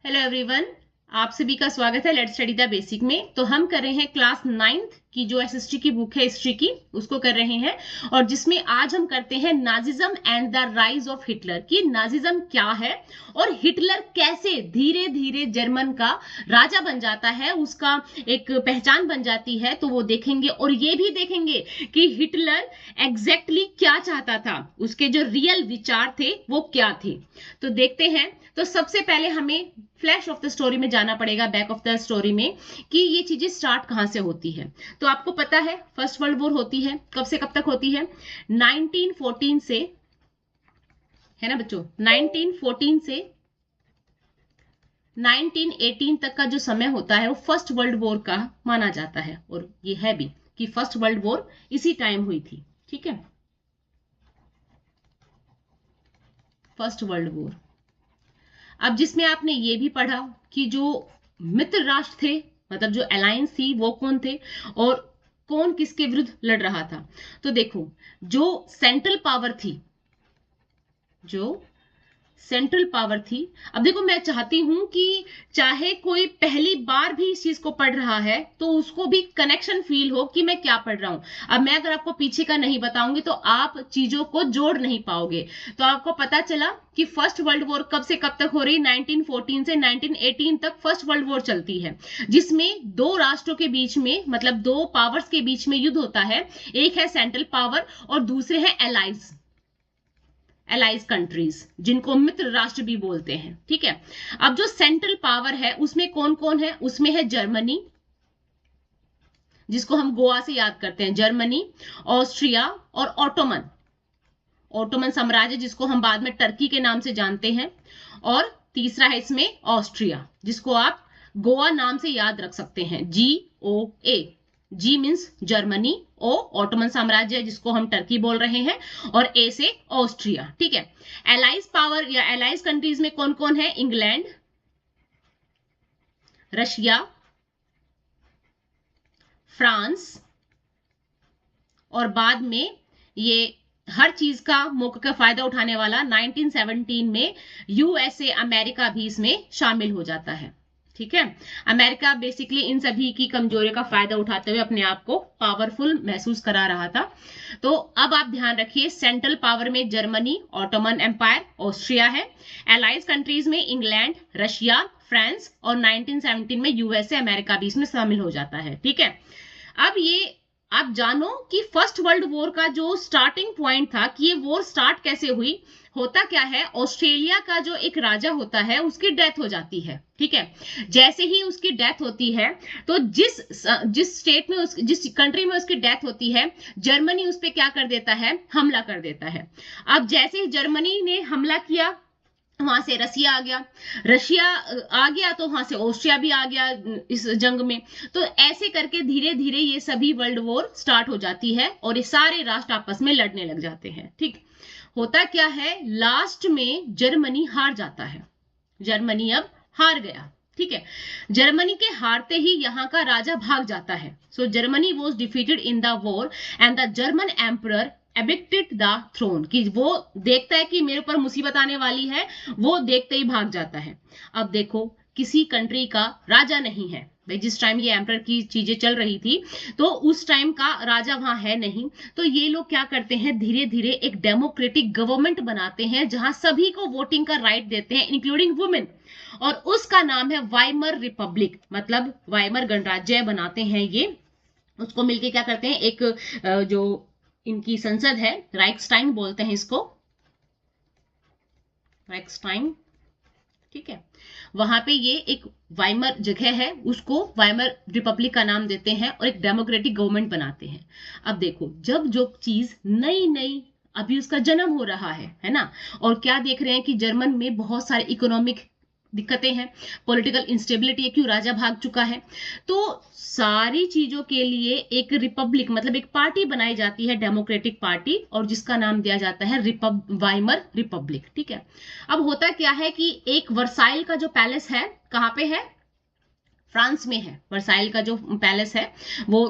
Hello everyone, आप सभी का स्वागत है लेट्स स्टडी द बेसिक में। तो हम कर रहे हैं क्लास 9th की जो एसएसटी की बुक है हिस्ट्री की, उसको कर रहे हैं। और जिसमें आज हम करते हैं Nazism and the rise of Hitler, कि नाजिज्म क्या है और हिटलर कैसे धीरे धीरे जर्मन का राजा बन जाता है, उसका एक पहचान बन जाती है। तो वो देखेंगे और ये भी देखेंगे कि हिटलर एग्जैक्टली क्या चाहता था, उसके जो रियल विचार थे वो क्या थे। तो देखते हैं। तो सबसे पहले हमें फ्लैश ऑफ द स्टोरी में जाना पड़ेगा, बैक ऑफ द स्टोरी में, कि ये चीजें स्टार्ट कहां से होती है। तो आपको पता है फर्स्ट वर्ल्ड वॉर होती है कब से कब तक होती है? 1914 से, है ना बच्चों, 1914 से 1918 तक का जो समय होता है वो फर्स्ट वर्ल्ड वॉर का माना जाता है। और ये है भी कि फर्स्ट वर्ल्ड वॉर इसी टाइम हुई थी। ठीक है, फर्स्ट वर्ल्ड वॉर। अब जिसमें आपने ये भी पढ़ा कि जो मित्र राष्ट्र थे, मतलब जो अलायंस थी, वो कौन थे और कौन किसके विरुद्ध लड़ रहा था। तो देखो, जो सेंट्रल पावर थी, जो सेंट्रल पावर थी। अब देखो, मैं चाहती हूं कि चाहे कोई पहली बार भी इस चीज को पढ़ रहा है तो उसको भी कनेक्शन फील हो कि मैं क्या पढ़ रहा हूं। अब मैं अगर आपको पीछे का नहीं बताऊंगी तो आप चीजों को जोड़ नहीं पाओगे। तो आपको पता चला कि फर्स्ट वर्ल्ड वॉर कब से कब तक हो रही? 1914 से 1918 तक फर्स्ट वर्ल्ड वॉर चलती है, जिसमें दो राष्ट्रों के बीच में, मतलब दो पावर्स के बीच में युद्ध होता है। एक है सेंट्रल पावर और दूसरे है एलाइज कंट्रीज, जिनको मित्र राष्ट्र भी बोलते हैं। ठीक है, अब जो सेंट्रल पावर है उसमें कौन कौन है? उसमें है जर्मनी, जिसको हम गोवा से याद करते हैं, जर्मनी, ऑस्ट्रिया और ओटोमन साम्राज्य, जिसको हम बाद में टर्की के नाम से जानते हैं। और तीसरा है इसमें ऑस्ट्रिया, जिसको आप गोवा नाम से याद रख सकते हैं, GOA। जी मीन्स जर्मनी, ओ ऑटोमन साम्राज्य जिसको हम टर्की बोल रहे हैं, और ए से ऑस्ट्रिया। ठीक है, एलाइज पावर या एलाइज कंट्रीज में कौन कौन है? इंग्लैंड, रशिया, फ्रांस, और बाद में ये हर चीज का मौके का फायदा उठाने वाला 1917 में USA, अमेरिका भी इसमें शामिल हो जाता है। ठीक है, अमेरिका बेसिकली इन सभी की कमजोरी का फायदा उठाते हुए अपने आप को पावरफुल महसूस करा रहा था। तो अब आप ध्यान रखिए, सेंट्रल पावर में जर्मनी, ऑटोमन एम्पायर, ऑस्ट्रिया है। एलाइज कंट्रीज में इंग्लैंड, रशिया, फ्रांस, और 1917 में USA, अमेरिका भी इसमें शामिल हो जाता है। ठीक है, अब ये आप जानो कि फर्स्ट वर्ल्ड वॉर का जो स्टार्टिंग पॉइंट था, कि ये वॉर स्टार्ट कैसे हुई। होता क्या है, ऑस्ट्रेलिया का जो एक राजा होता है उसकी डेथ हो जाती है। ठीक है, जैसे ही उसकी डेथ होती है तो जिस स्टेट में जिस कंट्री में उसकी डेथ होती है, जर्मनी उस पर क्या कर देता है? हमला कर देता है। अब जैसे ही जर्मनी ने हमला किया, वहां से रसिया आ गया, रशिया आ गया तो वहां से ऑस्ट्रिया भी आ गया इस जंग में। तो ऐसे करके धीरे धीरे ये सभी वर्ल्ड वॉर स्टार्ट हो जाती है और ये सारे राष्ट्र आपस में लड़ने लग जाते हैं। ठीक, होता क्या है, लास्ट में जर्मनी हार जाता है। जर्मनी अब हार गया। ठीक है, जर्मनी के हारते ही यहाँ का राजा भाग जाता है। So Germany was defeated in the war and the German emperor abdicated the throne, कि वो देखता है कि मेरे ऊपर मुसीबत आने वाली है, वो देखते ही भाग जाता है। अब देखो, किसी कंट्री का राजा नहीं है भाई, जिस टाइम ये एम्परर की चीजें चल रही थी तो उस टाइम का राजा वहां है नहीं। तो ये लोग क्या करते हैं, धीरे धीरे एक डेमोक्रेटिक गवर्नमेंट बनाते हैं जहां सभी को वोटिंग का राइट देते हैं, इंक्लूडिंग वुमेन, और उसका नाम है वाइमर रिपब्लिक, मतलब वाइमर गणराज्य बनाते हैं ये। उसको मिलके क्या करते हैं, एक जो इनकी संसद है, राइक्सटाइग बोलते हैं इसको, राइक्सटाइग। ठीक है, वहां पे ये एक वाइमर जगह है, उसको वाइमर रिपब्लिक का नाम देते हैं और एक डेमोक्रेटिक गवर्नमेंट बनाते हैं। अब देखो, जब जो चीज नई नई अभी उसका जन्म हो रहा है ना, और क्या देख रहे हैं कि जर्मन में बहुत सारे इकोनॉमिक दिक्कतें हैं, पॉलिटिकल इंस्टेबिलिटी है, क्यों राजा भाग चुका है। तो सारी चीजों के लिए एक रिपब्लिक, मतलब एक पार्टी बनाई जाती है, डेमोक्रेटिक पार्टी, और जिसका नाम दिया जाता है वाइमर रिपब्लिक। ठीक है, अब होता क्या है कि एक वर्साइल का जो पैलेस है, कहां पे है? फ्रांस में है। वर्साइल का जो पैलेस है वो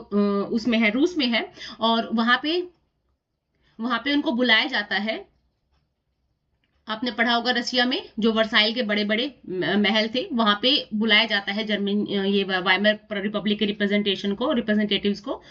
उसमें है, रूस में है, और वहां पे उनको बुलाया जाता है आपने पढ़ा होगा रशिया में जो वर्साइल के बड़े बड़े महल थे, वहां पे बुलाया जाता है जर्मनी ये वाइमर रिपब्लिक के रिप्रेजेंटेटिव्स को।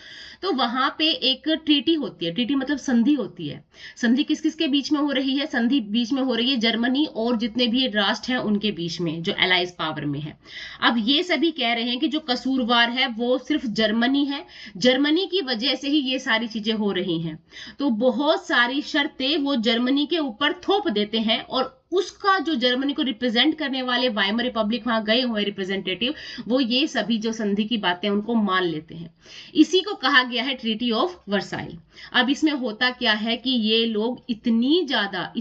तो वहां पे एक ट्रीटी होती है, ट्रीटी मतलब संधि होती है। संधि किस किस के बीच में हो रही है? संधि बीच में हो रही है जर्मनी और जितने भी राष्ट्र हैं उनके बीच में, जो एलाइज पावर में है। अब ये सभी कह रहे हैं कि जो कसूरवार है वो सिर्फ जर्मनी है, जर्मनी की वजह से ही ये सारी चीजें हो रही हैं। तो बहुत सारी शर्तें वो जर्मनी के ऊपर थोप देते हैं और उसका जो जर्मनी को रिप्रेजेंट करने वाले वाइमर रिपब्लिक वहां गए हुए रिप्रेजेंटेटिव, वो ये सभी जो संधि की बातें उनको मान लेते हैं। इसी को कहा गया है ट्रीटी ऑफ वर्साइल। अब इसमें होता क्या है कि ये लोग इतनी ज्यादा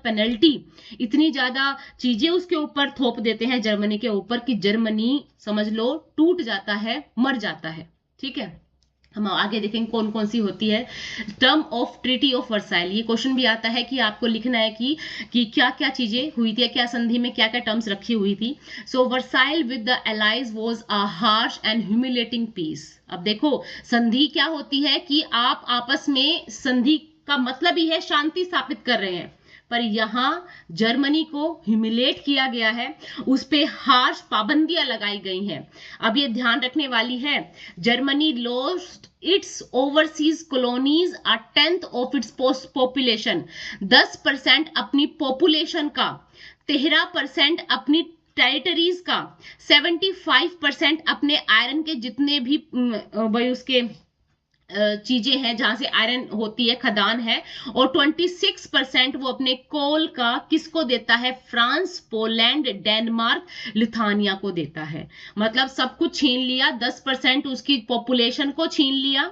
पेनल्टी, इतनी ज्यादा चीजें उसके ऊपर थोप देते हैं जर्मनी के ऊपर कि जर्मनी समझ लो टूट जाता है, मर जाता है। ठीक है, हम आगे देखेंगे कौन कौन सी होती है। Term of treaty of Versailles, ये क्वेश्चन भी आता है कि आपको लिखना है कि क्या क्या चीजें हुई थी, क्या संधि में क्या क्या टर्म्स रखी हुई थी। So Versailles with the allies was a harsh and humiliating peace. अब देखो संधि क्या होती है कि आप आपस में, संधि का मतलब ही है शांति स्थापित कर रहे हैं, पर यहां जर्मनी को ह्यूमिलेट किया गया है, उस पे हार्श पाबंदियां लगाई गई हैं। अब ये ध्यान रखने वाली है, Germany lost its overseas colonies a 10th of its population. 10% अपनी पॉपुलेशन का, 13% अपनी टेरिटरीज का, 75% अपने आयरन के जितने भी भाई उसके चीजें हैं जहां से आयरन होती है, खदान है, और 26% वो अपने कोल का किसको देता है? फ्रांस, पोलैंड, डेनमार्क, लिथुआनिया को देता है। मतलब सब कुछ छीन लिया, 10% उसकी पॉपुलेशन को छीन लिया।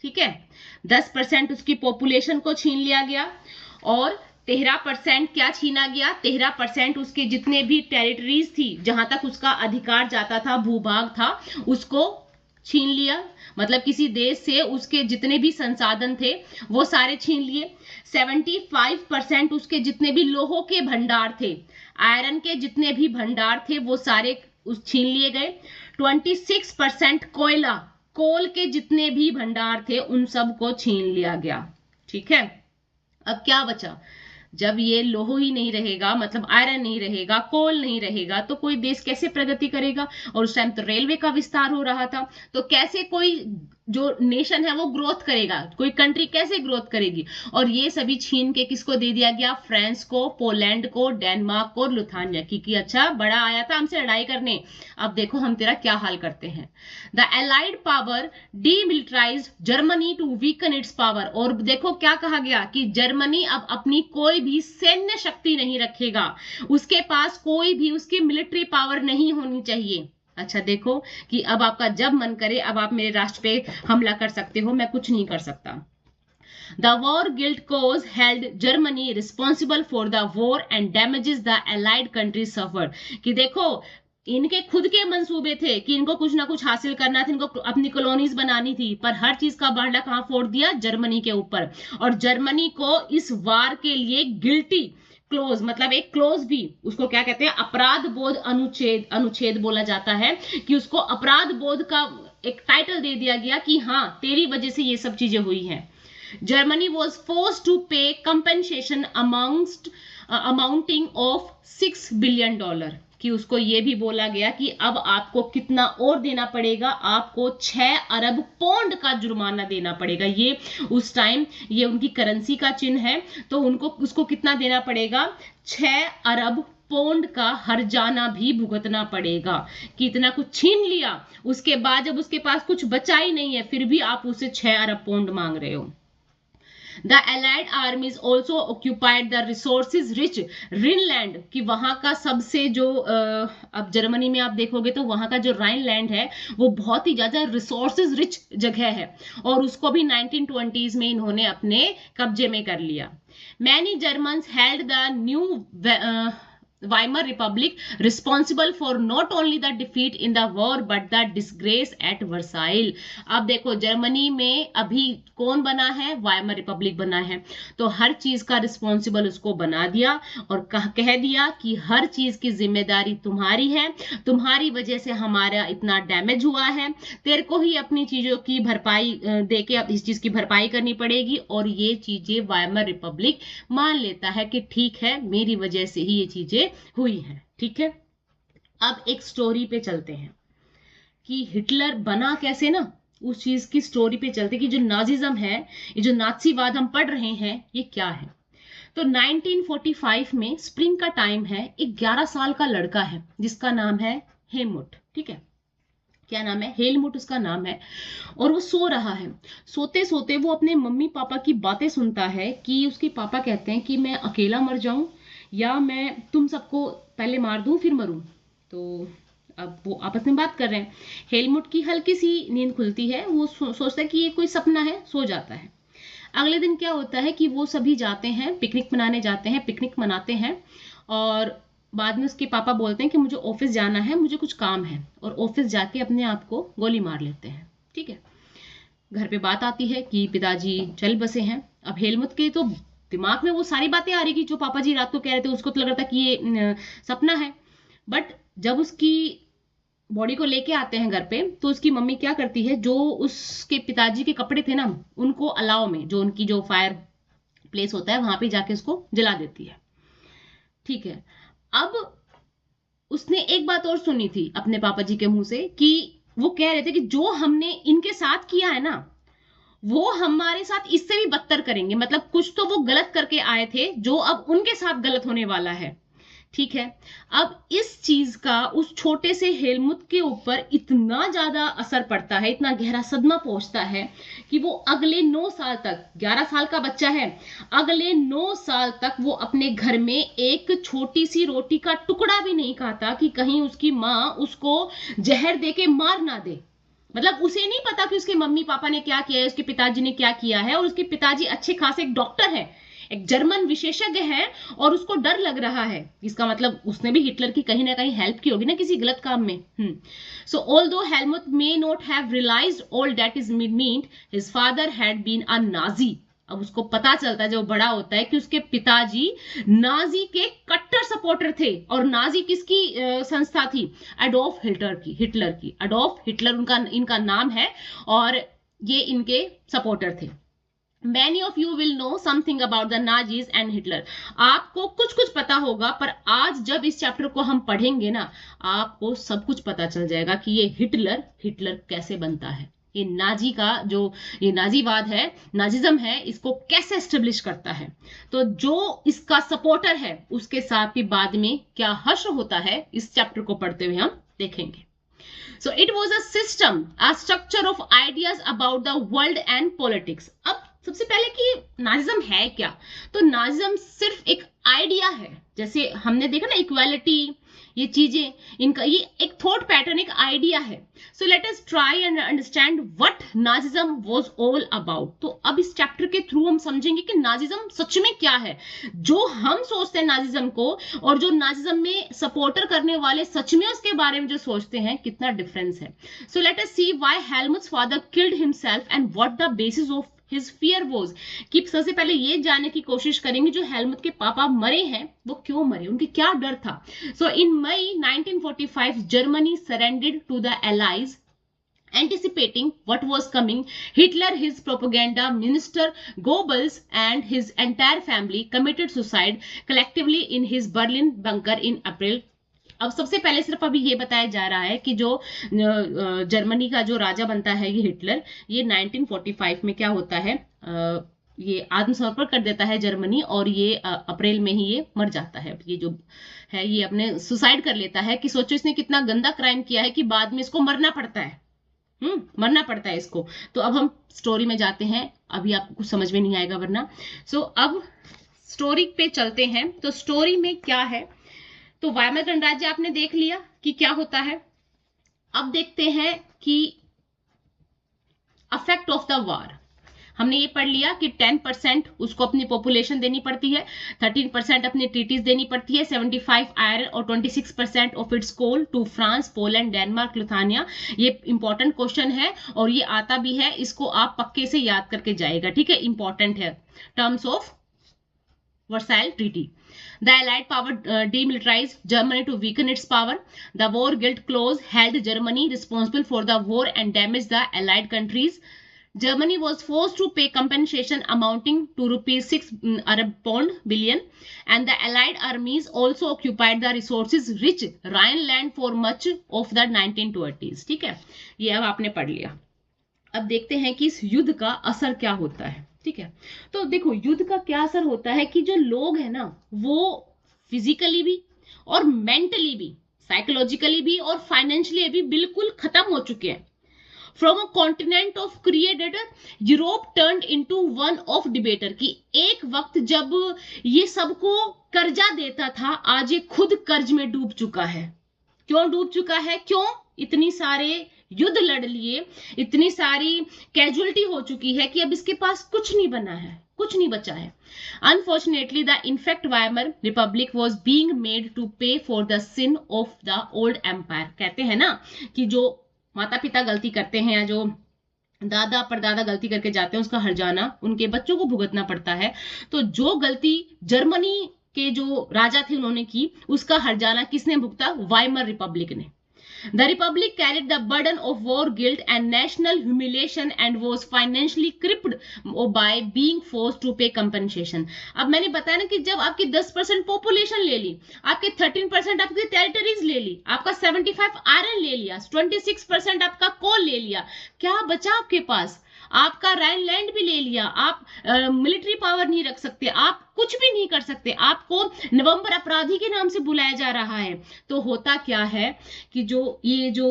ठीक है, 10% उसकी पॉपुलेशन को छीन लिया गया और 13% क्या छीना गया? 13% उसके जितने भी टेरिटरीज थी, जहां तक उसका अधिकार जाता था, भूभाग था, उसको छीन लिया। मतलब किसी देश से उसके जितने भी संसाधन थे वो सारे छीन लिए। 75% उसके जितने भी लोहों के भंडार थे, आयरन के जितने भी भंडार थे, वो सारे छीन लिए गए। 26% कोयला, कोल के जितने भी भंडार थे उन सब को छीन लिया गया। ठीक है, अब क्या बचा? जब ये लोहो ही नहीं रहेगा, मतलब आयरन नहीं रहेगा, कोल नहीं रहेगा, तो कोई देश कैसे प्रगति करेगा? और उस टाइम तो रेलवे का विस्तार हो रहा था, तो कैसे कोई जो नेशन है वो ग्रोथ करेगा, कोई कंट्री कैसे ग्रोथ करेगी? और ये सभी छीन के किसको दे दिया गया? फ्रांस को, पोलैंड को, डेनमार्क को, लिथुआनिया की, कि अच्छा बड़ा आया था हमसे लड़ाई करने, अब देखो हम तेरा क्या हाल करते हैं। The allied power demilitarised Germany to weaken its power. और देखो क्या कहा गया कि जर्मनी अब अपनी कोई भी सैन्य शक्ति नहीं रखेगा, उसके पास कोई भी उसकी मिलिट्री पावर नहीं होनी चाहिए। अच्छा देखो कि अब आपका जब मन करे अब आप मेरे राष्ट्र पे हमला कर सकते हो, मैं कुछ नहीं कर सकता। The war guilt clause held Germany responsible for the war and damages the allied countries suffered. कि देखो इनके खुद के मंसूबे थे कि इनको कुछ ना कुछ हासिल करना था, इनको अपनी कॉलोनीज बनानी थी, पर हर चीज का बारला कहां फोड़ दिया? जर्मनी के ऊपर। और जर्मनी को इस वार के लिए गिल्टी क्लोज, मतलब एक क्लोज भी, उसको क्या कहते हैं? अपराध बोध अनुच्छेद, अनुच्छेद बोला जाता है, कि उसको अपराध बोध का एक टाइटल दे दिया गया कि हाँ तेरी वजह से ये सब चीजें हुई हैं। जर्मनी वॉज फोर्स्ड टू पे कंपेंसेशन अमाउंटिंग ऑफ $6 बिलियन, कि उसको ये भी बोला गया कि अब आपको कितना और देना पड़ेगा? आपको 6 अरब पौंड का जुर्माना देना पड़ेगा। ये उस टाइम ये उनकी करेंसी का चिन्ह है, तो उनको उसको कितना देना पड़ेगा? 6 अरब पौंड का हर्जाना भी भुगतना पड़ेगा। कि इतना कुछ छीन लिया, उसके बाद जब उसके पास कुछ बचा ही नहीं है, फिर भी आप उसे 6 अरब पौंड मांग रहे हो। The Allied armies also occupied the resources rich Rhineland, कि वहां का सबसे जो अब जर्मनी में आप देखोगे तो वहां का जो राइनलैंड है वो बहुत ही ज्यादा रिसोर्सेज रिच जगह है, और उसको भी 1920s में इन्होंने अपने कब्जे में कर लिया। Many Germans held the new Weimar republic responsible for not only the defeat in the war but the disgrace at Versailles. अब देखो जर्मनी में अभी कौन बना है, वाइमर रिपब्लिक बना है, तो हर चीज का रिस्पॉन्सिबल उसको बना दिया और कह दिया कि हर चीज की जिम्मेदारी तुम्हारी है, तुम्हारी वजह से हमारा इतना डैमेज हुआ है, तेरे को ही अपनी चीजों की भरपाई देके अब इस चीज की भरपाई करनी पड़ेगी। और ये चीजें वाइमर रिपब्लिक मान लेता है कि ठीक है मेरी वजह से ही ये चीजें हुई हैं। ठीक है, अब एक स्टोरी पे चलते हैं कि हिटलर बना कैसे ना, उस चीज की स्टोरी पे चलते कि जो नाजिज्म है, ये जो नाजीवाद हम पढ़ रहे हैं, ये क्या है। तो 1945 में स्प्रिंग का टाइम है, एक 11 साल का लड़का है जिसका नाम है हेलमुट। ठीक है, क्या नाम है, हेलमुट उसका नाम है। और वो सो रहा है, सोते सोते वो अपने मम्मी पापा की बातें सुनता है कि उसके पापा कहते हैं कि मैं अकेला मर जाऊं या मैं तुम सबको पहले मार दूं फिर मरूं। तो अब वो आपस में बात कर रहे हैं, हेलमुट की हल्की सी नींद खुलती है, वो सोचता है कि ये कोई सपना है, सो जाता है। अगले दिन क्या होता है कि वो सभी जाते हैं, पिकनिक मनाने जाते हैं, पिकनिक मनाते हैं और बाद में उसके पापा बोलते हैं कि मुझे ऑफिस जाना है, मुझे कुछ काम है, और ऑफिस जाके अपने आप को गोली मार लेते हैं। ठीक है, घर पे बात आती है कि पिताजी चल बसे हैं। अब हेलमुट के तो दिमाग में वो सारी बातें आ रही कि जो पापा जी रात को कह रहे थे, उसको तो लग रहा था कि ये सपना है। बट जब उसकी बॉडी को लेके आते हैं घर पे, तो उसकी मम्मी क्या करती है, जो उसके पिताजी के कपड़े थे ना, उनको अलाव में, जो उनकी जो फायर प्लेस होता है वहां पे जाके उसको जला देती है। ठीक है, अब उसने एक बात और सुनी थी अपने पापा जी के मुंह से कि वो कह रहे थे कि जो हमने इनके साथ किया है ना, वो हमारे साथ इससे भी बदतर करेंगे। मतलब कुछ तो वो गलत करके आए थे जो अब उनके साथ गलत होने वाला है। ठीक है, अब इस चीज का उस छोटे से हेलमुट के ऊपर इतना ज्यादा असर पड़ता है, इतना गहरा सदमा पहुंचता है कि वो अगले 9 साल तक, 11 साल का बच्चा है, अगले 9 साल तक वो अपने घर में एक छोटी सी रोटी का टुकड़ा भी नहीं खाता कि कहीं उसकी माँ उसको जहर देके मार ना दे। मतलब उसे नहीं पता कि उसके मम्मी पापा ने क्या किया है, उसके पिताजी ने क्या किया है, और उसके पिताजी अच्छे खासे एक डॉक्टर है, एक जर्मन विशेषज्ञ है, और उसको डर लग रहा है। इसका मतलब उसने भी हिटलर की कहीं ना कहीं हेल्प की होगी ना किसी गलत काम में। So although Helmut may not have realised all that is meant, his father had been a Nazi. अब उसको पता चलता है जब बड़ा होता है कि उसके पिताजी नाजी के कट्टर सपोर्टर थे। और नाजी किसकी संस्था थी, एडोल्फ हिटलर की। एडोल्फ हिटलर उनका इनका नाम है, और ये इनके सपोर्टर थे। Many of you will know something about the Nazis and Hitler. आपको कुछ कुछ पता होगा, पर आज जब इस चैप्टर को हम पढ़ेंगे ना, आपको सब कुछ पता चल जाएगा कि ये हिटलर कैसे बनता है, ये नाजी का जो ये नाजीवाद है, नाजिज्म है, इसको कैसे एस्टेब्लिश करता है। तो जो इसका सपोर्टर है उसके साथ भी बाद में क्या हश्र होता है, इस चैप्टर को पढ़ते हुए हम देखेंगे। So it was a system, a structure of ideas about the world and politics. अब सबसे पहले कि नाजिज्म है क्या, तो नाजिज्म सिर्फ एक आइडिया है। जैसे हमने देखा ना इक्वालिटी, ये चीजें, इनका ये एक थॉट पैटर्न, एक आइडिया है। So let us try and understand what Nazism was all about. तो अब इस चैप्टर के थ्रू हम समझेंगे कि नाजिज्म सच में क्या है, जो हम सोचते हैं नाजिज्म को, और जो नाजिज्म में सपोर्टर करने वाले सच में उसके बारे में जो सोचते हैं, कितना डिफरेंस है। So let us see why Helmut's father killed himself and what the basis of his fear was. कि सबसे पहले ये जानने की कोशिश करेंगे जो हेलमुट के पापा मरे हैं वो क्यों मरे, उनके क्या डर था। So in May 1945 Germany surrendered to the allies. Anticipating what was coming, Hitler, his propaganda minister Goebbels and his entire family committed suicide collectively in his Berlin bunker in April। अब सबसे पहले सिर्फ अभी ये बताया जा रहा है कि जो जर्मनी का जो राजा बनता है ये हिटलर, ये 1945 में क्या होता है, ये आत्मसमर्पण कर देता है जर्मनी, और ये अप्रैल में ही ये मर जाता है। ये जो है ये अपने सुसाइड कर लेता है। कि सोचो इसने कितना गंदा क्राइम किया है कि बाद में इसको मरना पड़ता है, मरना पड़ता है इसको। तो अब हम स्टोरी में जाते हैं, अभी आपको कुछ समझ में नहीं आएगा वरना। सो अब स्टोरी पे चलते हैं। तो स्टोरी में क्या है, तो वाइमर गणराज्य आपने देख लिया कि क्या होता है। अब देखते हैं कि अफेक्ट ऑफ द वॉर। हमने ये पढ़ लिया कि 10% उसको अपनी पॉपुलेशन देनी पड़ती है, 13% अपनी ट्रीटीज देनी पड़ती है, 75 आयरन और 26% of its coal to France, Poland, Denmark, Lithuania. ये इंपॉर्टेंट क्वेश्चन है और ये आता भी है, इसको आप पक्के से याद करके जाएगा, ठीक है, इंपॉर्टेंट है। Terms of Versailles Treaty. The Allied power demilitarized Germany to weaken its power. The war guilt clause held Germany responsible for the war and damaged the Allied countries. Germany was forced to pay compensation amounting to rupees 6 Arab pound billion, and the Allied armies also occupied the resources rich Rhineland for much of the 1920s. ठीक है, ये अब आपने पढ़ लिया। अब देखते हैं कि इस युद्ध का असर क्या होता है। ठीक है, तो देखो युद्ध का क्या असर होता है कि जो लोग हैं ना वो फिजिकली भी और मेंटली भी, साइकोलॉजिकली भी और फाइनेंशियली भी बिल्कुल खत्म हो चुके हैं। From a continent of created Europe turned into one of debater, की एक वक्त जब ये सबको कर्जा देता था, आज ये खुद कर्ज में डूब चुका है। क्यों डूब चुका है? क्यों? इतनी सारे युद्ध लड़ लिए, इतनी सारी कैजुअलिटी हो चुकी है कि अब इसके पास कुछ नहीं बना है, कुछ नहीं बचा है। Unfortunately the in fact Weimar Republic was being made to pay for the sin of the old empire. कहते हैं ना कि जो माता पिता गलती करते हैं या जो दादा परदादा गलती करके जाते हैं उसका हर्जाना उनके बच्चों को भुगतना पड़ता है। तो जो गलती जर्मनी के जो राजा थे उन्होंने की, उसका हर्जाना किसने भुगता? वाइमर रिपब्लिक ने। The Republic carried the burden of war guilt and national humiliation and was financially crippled by being forced to pay compensation. अब मैंने बताया ना कि जब आपकी 10% पॉपुलेशन ले ली, आपके 13% आपकी टेरिटरीज ले ली, आपका 75 आयरन ले लिया, 26% आपका कोल ले लिया, क्या बचा आपके पास? आपका राइनलैंड भी ले लिया, आप मिलिट्री पावर नहीं रख सकते, आप कुछ भी नहीं कर सकते, आपको नवंबर अपराधी के नाम से बुलाया जा रहा है। तो होता क्या है कि ये जो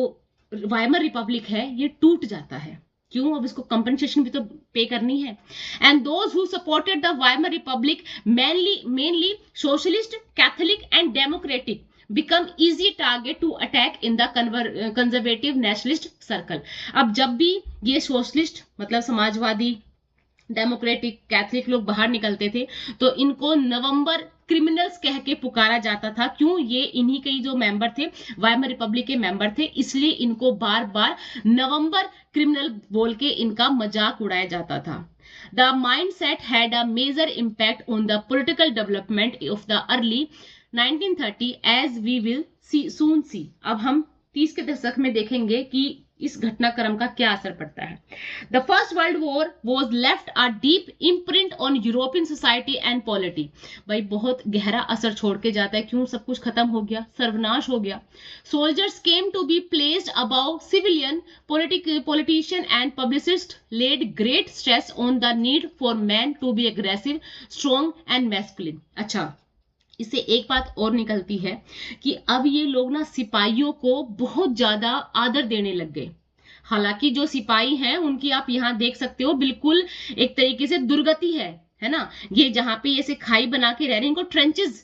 वाइमर रिपब्लिक है ये टूट जाता है। क्यों? अब इसको कंपनसेशन भी तो पे करनी है। And those who supported the Weimar Republic mainly socialist, Catholic and democratic become easy target to attack in the conservative nationalist circle. अब जब भी ये सोशलिस्ट मतलब समाजवादी, डेमोक्रेटिक, कैथलिक लोग बाहर निकलते थे तो इनको नवंबर क्रिमिनल्स कह के पुकारा जाता था। क्यों? ये इन्हीं के जो मेंबर थे, वाइमर रिपब्लिक के मेंबर थे, इसलिए इनको बार बार नवंबर क्रिमिनल बोल के इनका मजाक उड़ाया जाता था। The mindset had a major impact on the political development of the early 1930 as we will soon see. अब हम 30 के दशक में देखेंगे कि इस घटनाक्रम का क्या असर पड़ता है। The First World War was left a deep imprint on European society and polity. भाई बहुत गहरा असर छोड़ के जाता है। क्यों? सब कुछ खत्म हो गया, सर्वनाश हो गया। Soldiers came to be placed above civilian, politician and publicists laid great stress on the need for men to be aggressive, strong and masculine. अच्छा, इससे एक बात और निकलती है कि अब ये लोग ना सिपाहियों को बहुत ज्यादा आदर देने लग गए। हालांकि जो सिपाही हैं उनकी आप यहाँ देख सकते हो बिल्कुल एक तरीके से दुर्गति है ना। ये जहाँ पे ऐसे खाई बना के रह रहे हैं, इनको ट्रेंचेस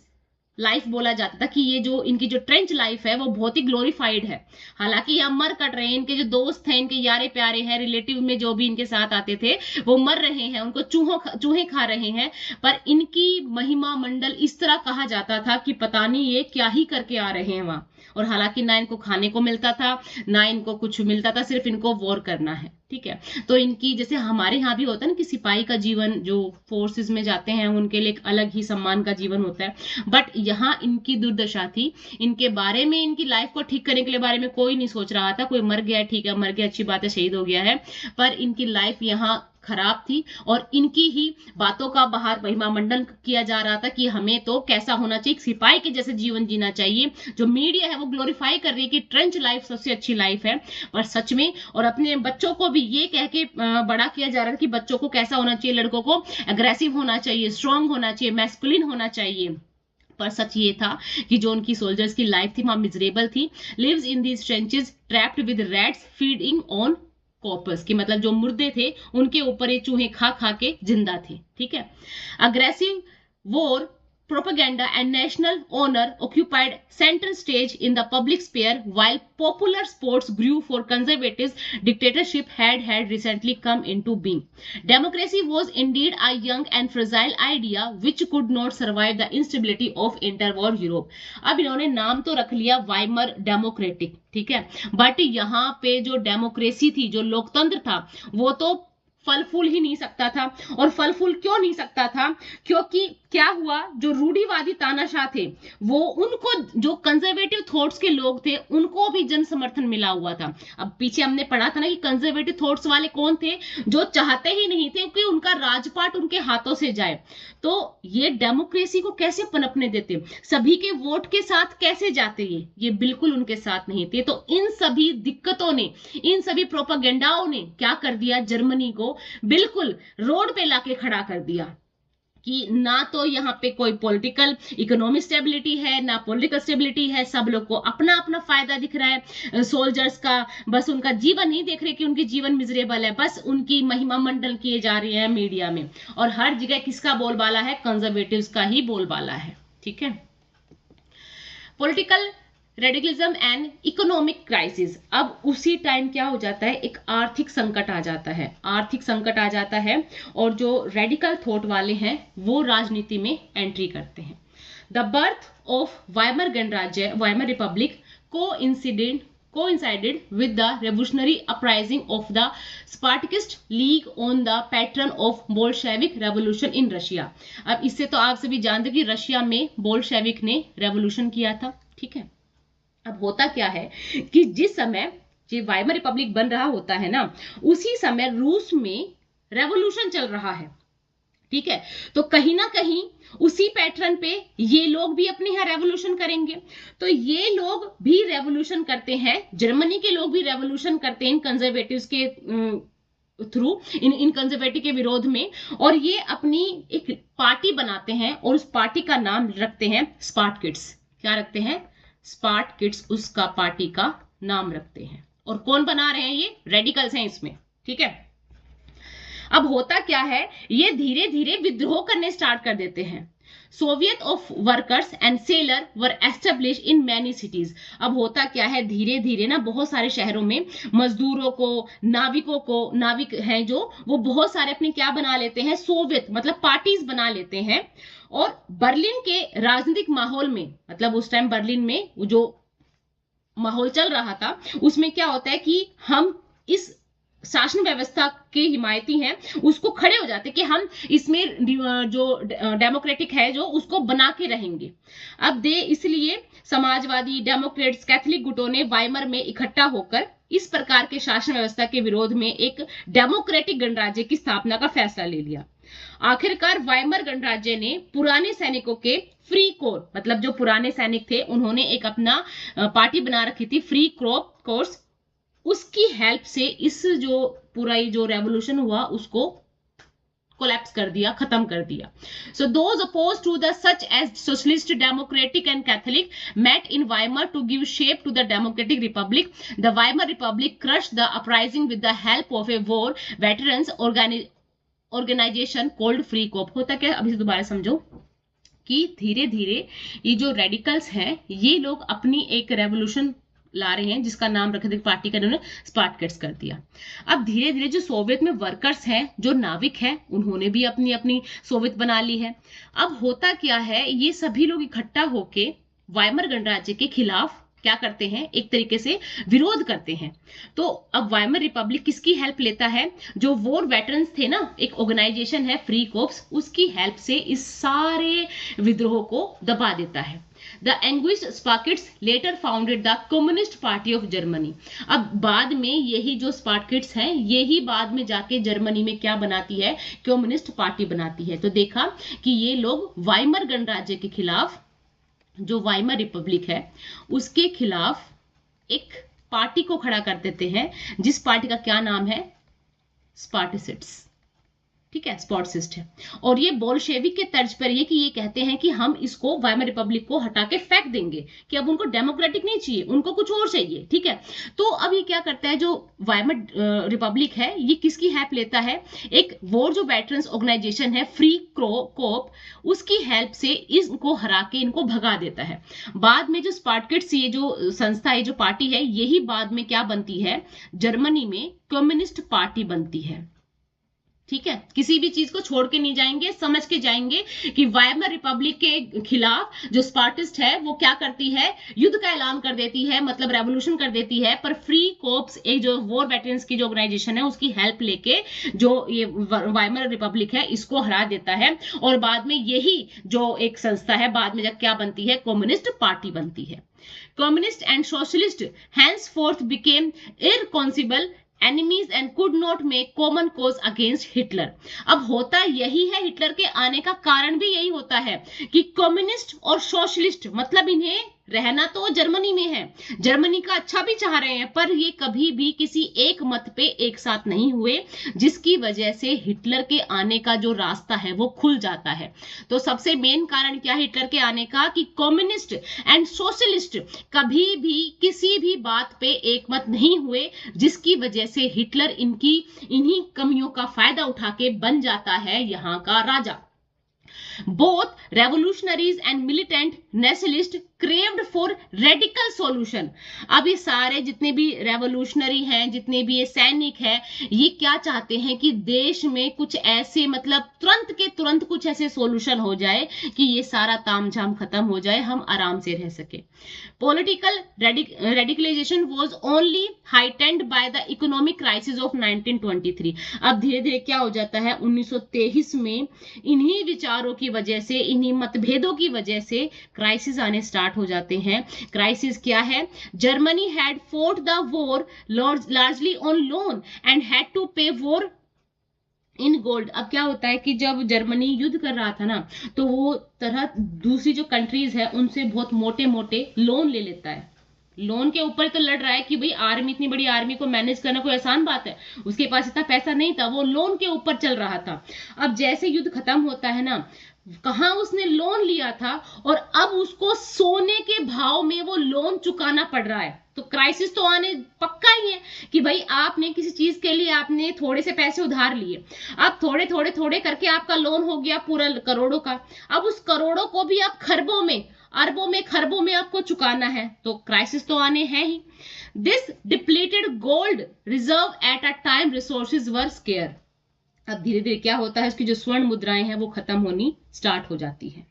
लाइफ बोला जाता था कि ये जो इनकी जो ट्रेंच लाइफ है वो बहुत ही ग्लोरीफाइड है। हालांकि यहाँ मर कट रहे हैं, इनके जो दोस्त हैं, इनके यारे प्यारे हैं, रिलेटिव में जो भी इनके साथ आते थे वो मर रहे हैं, उनको चूहे खा रहे हैं, पर इनकी महिमा मंडल इस तरह कहा जाता था कि पता नहीं ये क्या ही करके आ रहे हैं वहां। और हालांकि ना इनको खाने को मिलता था ना इनको कुछ मिलता था, सिर्फ इनको वॉर करना है। ठीक है, तो इनकी जैसे हमारे यहाँ भी होता है ना कि सिपाही का जीवन जो फोर्सेस में जाते हैं उनके लिए एक अलग ही सम्मान का जीवन होता है, बट यहाँ इनकी दुर्दशा थी। इनके बारे में, इनकी लाइफ को ठीक करने के लिए बारे में कोई नहीं सोच रहा था। कोई मर गया, ठीक है मर गया, अच्छी बात है, शहीद हो गया है, पर इनकी लाइफ यहाँ खराब थी और इनकी ही बातों का बाहर महिमा मंडन किया जा रहा था कि हमें तो कैसा होना चाहिए, सिपाही के जैसे जीवन जीना चाहिए। जो मीडिया है वो ग्लोरीफाई कर रही है कि ट्रेंच लाइफ सबसे अच्छी लाइफ है, पर सच में, और अपने बच्चों को भी ये कह के बड़ा किया जा रहा था कि बच्चों को कैसा होना चाहिए, लड़कों को अग्रेसिव होना चाहिए, स्ट्रांग होना चाहिए, मैस्कुलिन होना चाहिए। पर सच ये था कि जो उनकी सोल्जर्स की लाइफ थी वहां मिजरेबल थी। Lives in these trenches trapped with rats feeding on corpses, की मतलब जो मुर्दे थे उनके ऊपर ये चूहे खा खा के जिंदा थे। ठीक है, aggressive war propaganda and national honor occupied center stage in the public sphere, while popular sports grew for conservatives. Dictatorship had recently come into being. Democracy was indeed a young and fragile idea which could not survive the instability of interwar Europe. अब इन्होंने नाम तो रख लिया Weimar democratic, ठीक है, but यहाँ पे जो डेमोक्रेसी थी, जो लोकतंत्र था, वो तो फल फूल ही नहीं सकता था। और फल फूल क्यों नहीं सकता था? क्योंकि क्या हुआ, जो रूढ़िवादी तानाशाह थे, वो उनको, जो कंजर्वेटिव थॉट्स के लोग थे, उनको भी जन समर्थन मिला हुआ था। अब पीछे हमने पढ़ा था ना कि कंजर्वेटिव थॉट्स वाले कौन थे? जो चाहते ही नहीं थे कि उनका राजपाट उनके हाथों से जाए। तो ये डेमोक्रेसी को कैसे पनपने देते, सभी के वोट के साथ कैसे जाते? ये बिल्कुल उनके साथ नहीं थे। तो इन सभी दिक्कतों ने, इन सभी प्रोपेगेंडाओं ने क्या कर दिया? जर्मनी को बिल्कुल रोड पे लाके खड़ा कर दिया कि ना तो यहाँ पे कोई पॉलिटिकल इकोनॉमिक स्टेबिलिटी है, ना पॉलिटिकल स्टेबिलिटी है। सब लोग को अपना अपना फायदा दिख रहा है। सोल्जर्स का बस उनका जीवन नहीं देख रहे कि उनकी जीवन मिजरेबल है, बस उनकी महिमा मंडन किए जा रहे हैं मीडिया में। और हर जगह किसका बोलबाला है? कंजर्वेटिव्स का ही बोलबाला है, ठीक है। Political radicalism and economic crisis. अब उसी टाइम क्या हो जाता है? एक आर्थिक संकट आ जाता है, आर्थिक संकट आ जाता है, और जो रेडिकल थॉट वाले हैं वो राजनीति में एंट्री करते हैं। द बर्थ ऑफ वाइमर गणराज्य, Weimar Republic coincided with the revolutionary uprising of the Spartakist League on the pattern of Bolshevik revolution in Russia। अब इससे तो आप सभी जानते कि रशिया में बोल्शेविक ने रेवोल्यूशन किया था, ठीक है। अब होता क्या है कि जिस समय ये वाइमर रिपब्लिक बन रहा होता है ना, उसी समय रूस में रेवोल्यूशन चल रहा है, ठीक है। तो कहीं ना कहीं उसी पैटर्न पे ये लोग भी अपने यहाँ रेवोल्यूशन करेंगे। तो ये लोग भी रेवोल्यूशन करते हैं, जर्मनी के लोग भी रेवोल्यूशन करते हैं इन कंजर्वेटिव्स के थ्रू, इन कंजर्वेटिव के विरोध में, और ये अपनी एक पार्टी बनाते हैं और उस पार्टी का नाम रखते हैं स्पार्टकिट्स। क्या रखते हैं? स्पार्टकिट्स, उसका पार्टी का नाम रखते हैं। और कौन बना रहे हैं? ये रेडिकल्स हैं इसमें, ठीक है। अब होता क्या है, ये धीरे धीरे विद्रोह करने स्टार्ट कर देते हैं। Soviet of workers and seller were establish in many cities. अब होता क्या है, धीरे धीरे ना बहुत सारे शहरों में मजदूरों को, नाविकों को, नाविक हैं जो, वो बहुत सारे अपने क्या बना लेते हैं? सोवियत मतलब पार्टीज बना लेते हैं। और बर्लिन के राजनीतिक माहौल में, मतलब उस टाइम बर्लिन में जो माहौल चल रहा था, उसमें क्या होता है कि हम इस शासन व्यवस्था के हिमायती हैं, उसको खड़े हो जाते कि हम इसमें जो डेमोक्रेटिक है जो, उसको बना के रहेंगे। अब इसलिए समाजवादी, डेमोक्रेट्स, कैथोलिक गुटों ने वाइमर में इकट्ठा होकर इस प्रकार के शासन व्यवस्था के विरोध में एक डेमोक्रेटिक गणराज्य की स्थापना का फैसला ले लिया। आखिरकार वाइमर गणराज्य ने पुराने सैनिकों के फ्री कोर, मतलब जो पुराने सैनिक थे, उन्होंने एक अपना पार्टी बना रखी थी, फ्री कोर्स, उसकी हेल्प से इस जो पूरा जो रेवोल्यूशन हुआ उसको कोलैप्स कर दिया, खत्म कर दिया। So those opposed to the such as socialist, democratic and Catholic met in Weimar to give shape to the democratic republic. The Weimar Republic crushed the uprising with the help of a war veterans organisation called Free Corps. होता क्या, अभी दोबारा समझो कि धीरे धीरे ये जो रेडिकल्स हैं, ये लोग अपनी एक रेवोल्यूशन ला रहे हैं जिसका नाम रख दिया, पार्टी का उन्होंने स्पार्टकिट्स कर दिया। अब धीरे धीरे जो सोवियत में वर्कर्स हैं, जो नाविक हैं, उन्होंने भी अपनी अपनी सोवियत बना ली है। अब होता क्या है, ये सभी लोग इकट्ठा होके वाइमर गणराज्य के खिलाफ क्या करते हैं? एक तरीके से विरोध करते हैं। तो अब वाइमर रिपब्लिक किसकी हेल्प लेता है? जो वॉर वेटरन्स थे ना, एक ऑर्गेनाइजेशन है फ्री कोप्स, उसकी हेल्प से इस सारे विद्रोह को दबा देता है। The anguished Spartakists later founded the Communist Party of Germany। अब बाद में यही जो स्पार्टकिट्स हैं, यही बाद में जाके जर्मनी में क्या बनाती है? कम्युनिस्ट पार्टी बनाती है। तो देखा कि ये लोग वाइमर गणराज्य के खिलाफ, जो वाइमर रिपब्लिक है, उसके खिलाफ एक पार्टी को खड़ा कर देते हैं, जिस पार्टी का क्या नाम है? स्पार्टिसिट्स। ठीक है, स्पॉट सिस्ट है। और ये बोल्शेविक के तर्ज पर ये कि ये कहते हैं कि हम इसको वाइमर रिपब्लिक को हटा के फेंक देंगे, कि अब उनको डेमोक्रेटिक नहीं चाहिए, उनको कुछ और चाहिए। ठीक है, तो अब ये क्या करता है, जो वाइमर रिपब्लिक है ये किसकी हेल्प लेता है, एक वॉर जो वेटरन्स ऑर्गेनाइजेशन है फ्री कोप, उसकी हेल्प से इनको हरा के इनको भगा देता है। बाद में जो स्पार्टकिट्स, ये जो संस्था है, जो पार्टी है, यही बाद में क्या बनती है, जर्मनी में कम्युनिस्ट पार्टी बनती है। ठीक है, किसी भी चीज को छोड़ के नहीं जाएंगे, समझ के जाएंगे कि वाइमर रिपब्लिक के खिलाफ जो स्पार्टिस्ट है वो क्या करती है, युद्ध का ऐलान कर देती है, मतलब रेवोल्यूशन कर देती है, पर फ्री कोप्स, एक जो वॉर वेटरन्स की जो ऑर्गेनाइजेशन है उसकी हेल्प लेके जो ये वाइमर रिपब्लिक है इसको हरा देता है। और बाद में यही जो एक संस्था है बाद में जब क्या बनती है, कम्युनिस्ट पार्टी बनती है। Communist and socialist henceforth became irreconcilable enemies and could not make common cause against Hitler। अब होता यही है, हिटलर के आने का कारण भी यही होता है कि कम्युनिस्ट और सोशलिस्ट, मतलब इन्हें रहना तो जर्मनी में है, जर्मनी का अच्छा भी चाह रहे हैं, पर ये कभी भी किसी एक मत पे एक साथ नहीं हुए, जिसकी वजह से हिटलर के आने का जो रास्ता है वो खुल जाता है। तो सबसे मेन कारण क्या है हिटलर के आने का, कि कम्युनिस्ट एंड सोशलिस्ट कभी भी किसी भी बात पे एक मत नहीं हुए, जिसकी वजह से हिटलर इन्हीं कमियों का फायदा उठा के बन जाता है यहाँ का राजा। Both revolutionaries and militant nationalists craved for radical solution। अब ये सारे जितने भी रेवोल्यूशनरी हैं, जितने भी ये सैनिक हैं, ये क्या चाहते हैं कि देश में कुछ ऐसे, मतलब तुरंत के तुरंत कुछ ऐसे सॉल्यूशन हो जाए कि ये सारा तामझाम खत्म हो जाए, हम आराम से रह सके। Political radicalization was only heightened by the economic crisis of 1923। अब धीरे धीरे क्या हो जाता है, 1923 में इन्हीं विचारों की वजह से, इन्हीं मतभेदों की वजह से क्राइसिस आने स्टार्ट हो जाते हैं। क्राइसिस क्या है, Germany had fought the war largely on loan and had to pay war in gold. अब क्या होता है कि जब जर्मनी युद्ध कर रहा था ना, तो वो तरह दूसरी जो कंट्रीज है उनसे बहुत मोटे मोटे लोन ले लेता है। लोन के ऊपर तो लड़ रहा है कि भाई आर्मी, इतनी बड़ी आर्मी को मैनेज करना कोई आसान बात है, उसके पास इतना पैसा नहीं था, वो लोन के ऊपर चल रहा था। अब जैसे युद्ध खत्म होता है ना, कहां उसने लोन लिया था और अब उसको सोने के भाव में वो लोन चुकाना पड़ रहा है। तो क्राइसिस तो आने पक्का ही है कि भाई आपने किसी चीज के लिए आपने थोड़े से पैसे उधार लिए, अब थोड़े थोड़े थोड़े करके आपका लोन हो गया पूरा करोड़ों का, अब उस करोड़ों को भी आप खरबों में, अरबों में, खरबों में आपको चुकाना है, तो क्राइसिस तो आने हैं ही। This depleted gold reserve at a time resources were scarce. अब धीरे धीरे क्या होता है, उसकी जो स्वर्ण मुद्राएं हैं वो खत्म होनी स्टार्ट हो जाती है।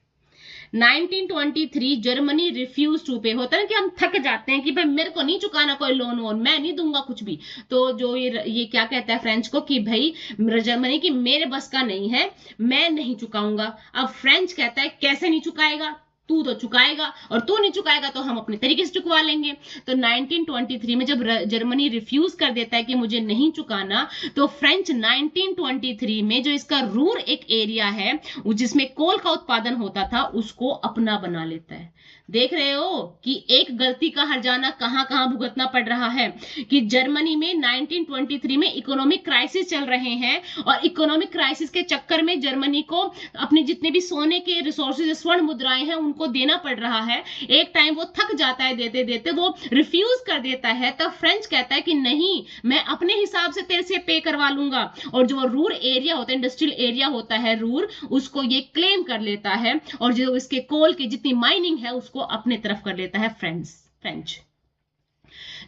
1923 जर्मनी रिफ्यूज टू पे। होता है कि हम थक जाते हैं कि भाई मेरे को नहीं चुकाना कोई लोन वोन, मैं नहीं दूंगा कुछ भी, तो जो ये क्या कहता है फ्रेंच को कि भाई जर्मनी की मेरे बस का नहीं है, मैं नहीं चुकाऊंगा। अब फ्रेंच कहता है कैसे नहीं चुकाएगा, तू तो चुकाएगा, और तू नहीं चुकाएगा तो हम अपने तरीके से चुकवा लेंगे। तो 1923 में जब जर्मनी रिफ्यूज कर देता है कि मुझे नहीं चुकाना, तो फ्रेंच 1923 में जो इसका रूर एक एरिया है जिसमें कोल का उत्पादन होता था उसको अपना बना लेता है। देख रहे हो कि एक गलती का हर्जाना कहां कहां भुगतना पड़ रहा है, कि जर्मनी में 1923 में इकोनॉमिक क्राइसिस चल रहे हैं, और इकोनॉमिक क्राइसिस के चक्कर में जर्मनी को अपने जितने भी सोने के रिसोर्सेज, स्वर्ण मुद्राएं हैं, उनको देना पड़ रहा है। एक टाइम वो थक जाता है, देते देते वो रिफ्यूज कर देता है। तब फ्रेंच कहता है कि नहीं, मैं अपने हिसाब से तेरे से पे करवा लूंगा, और जो रूर एरिया होता है, इंडस्ट्रियल एरिया होता है रूर, उसको ये क्लेम कर लेता है, और जो इसके कोल की जितनी माइनिंग है उसको अपने तरफ कर लेता है French.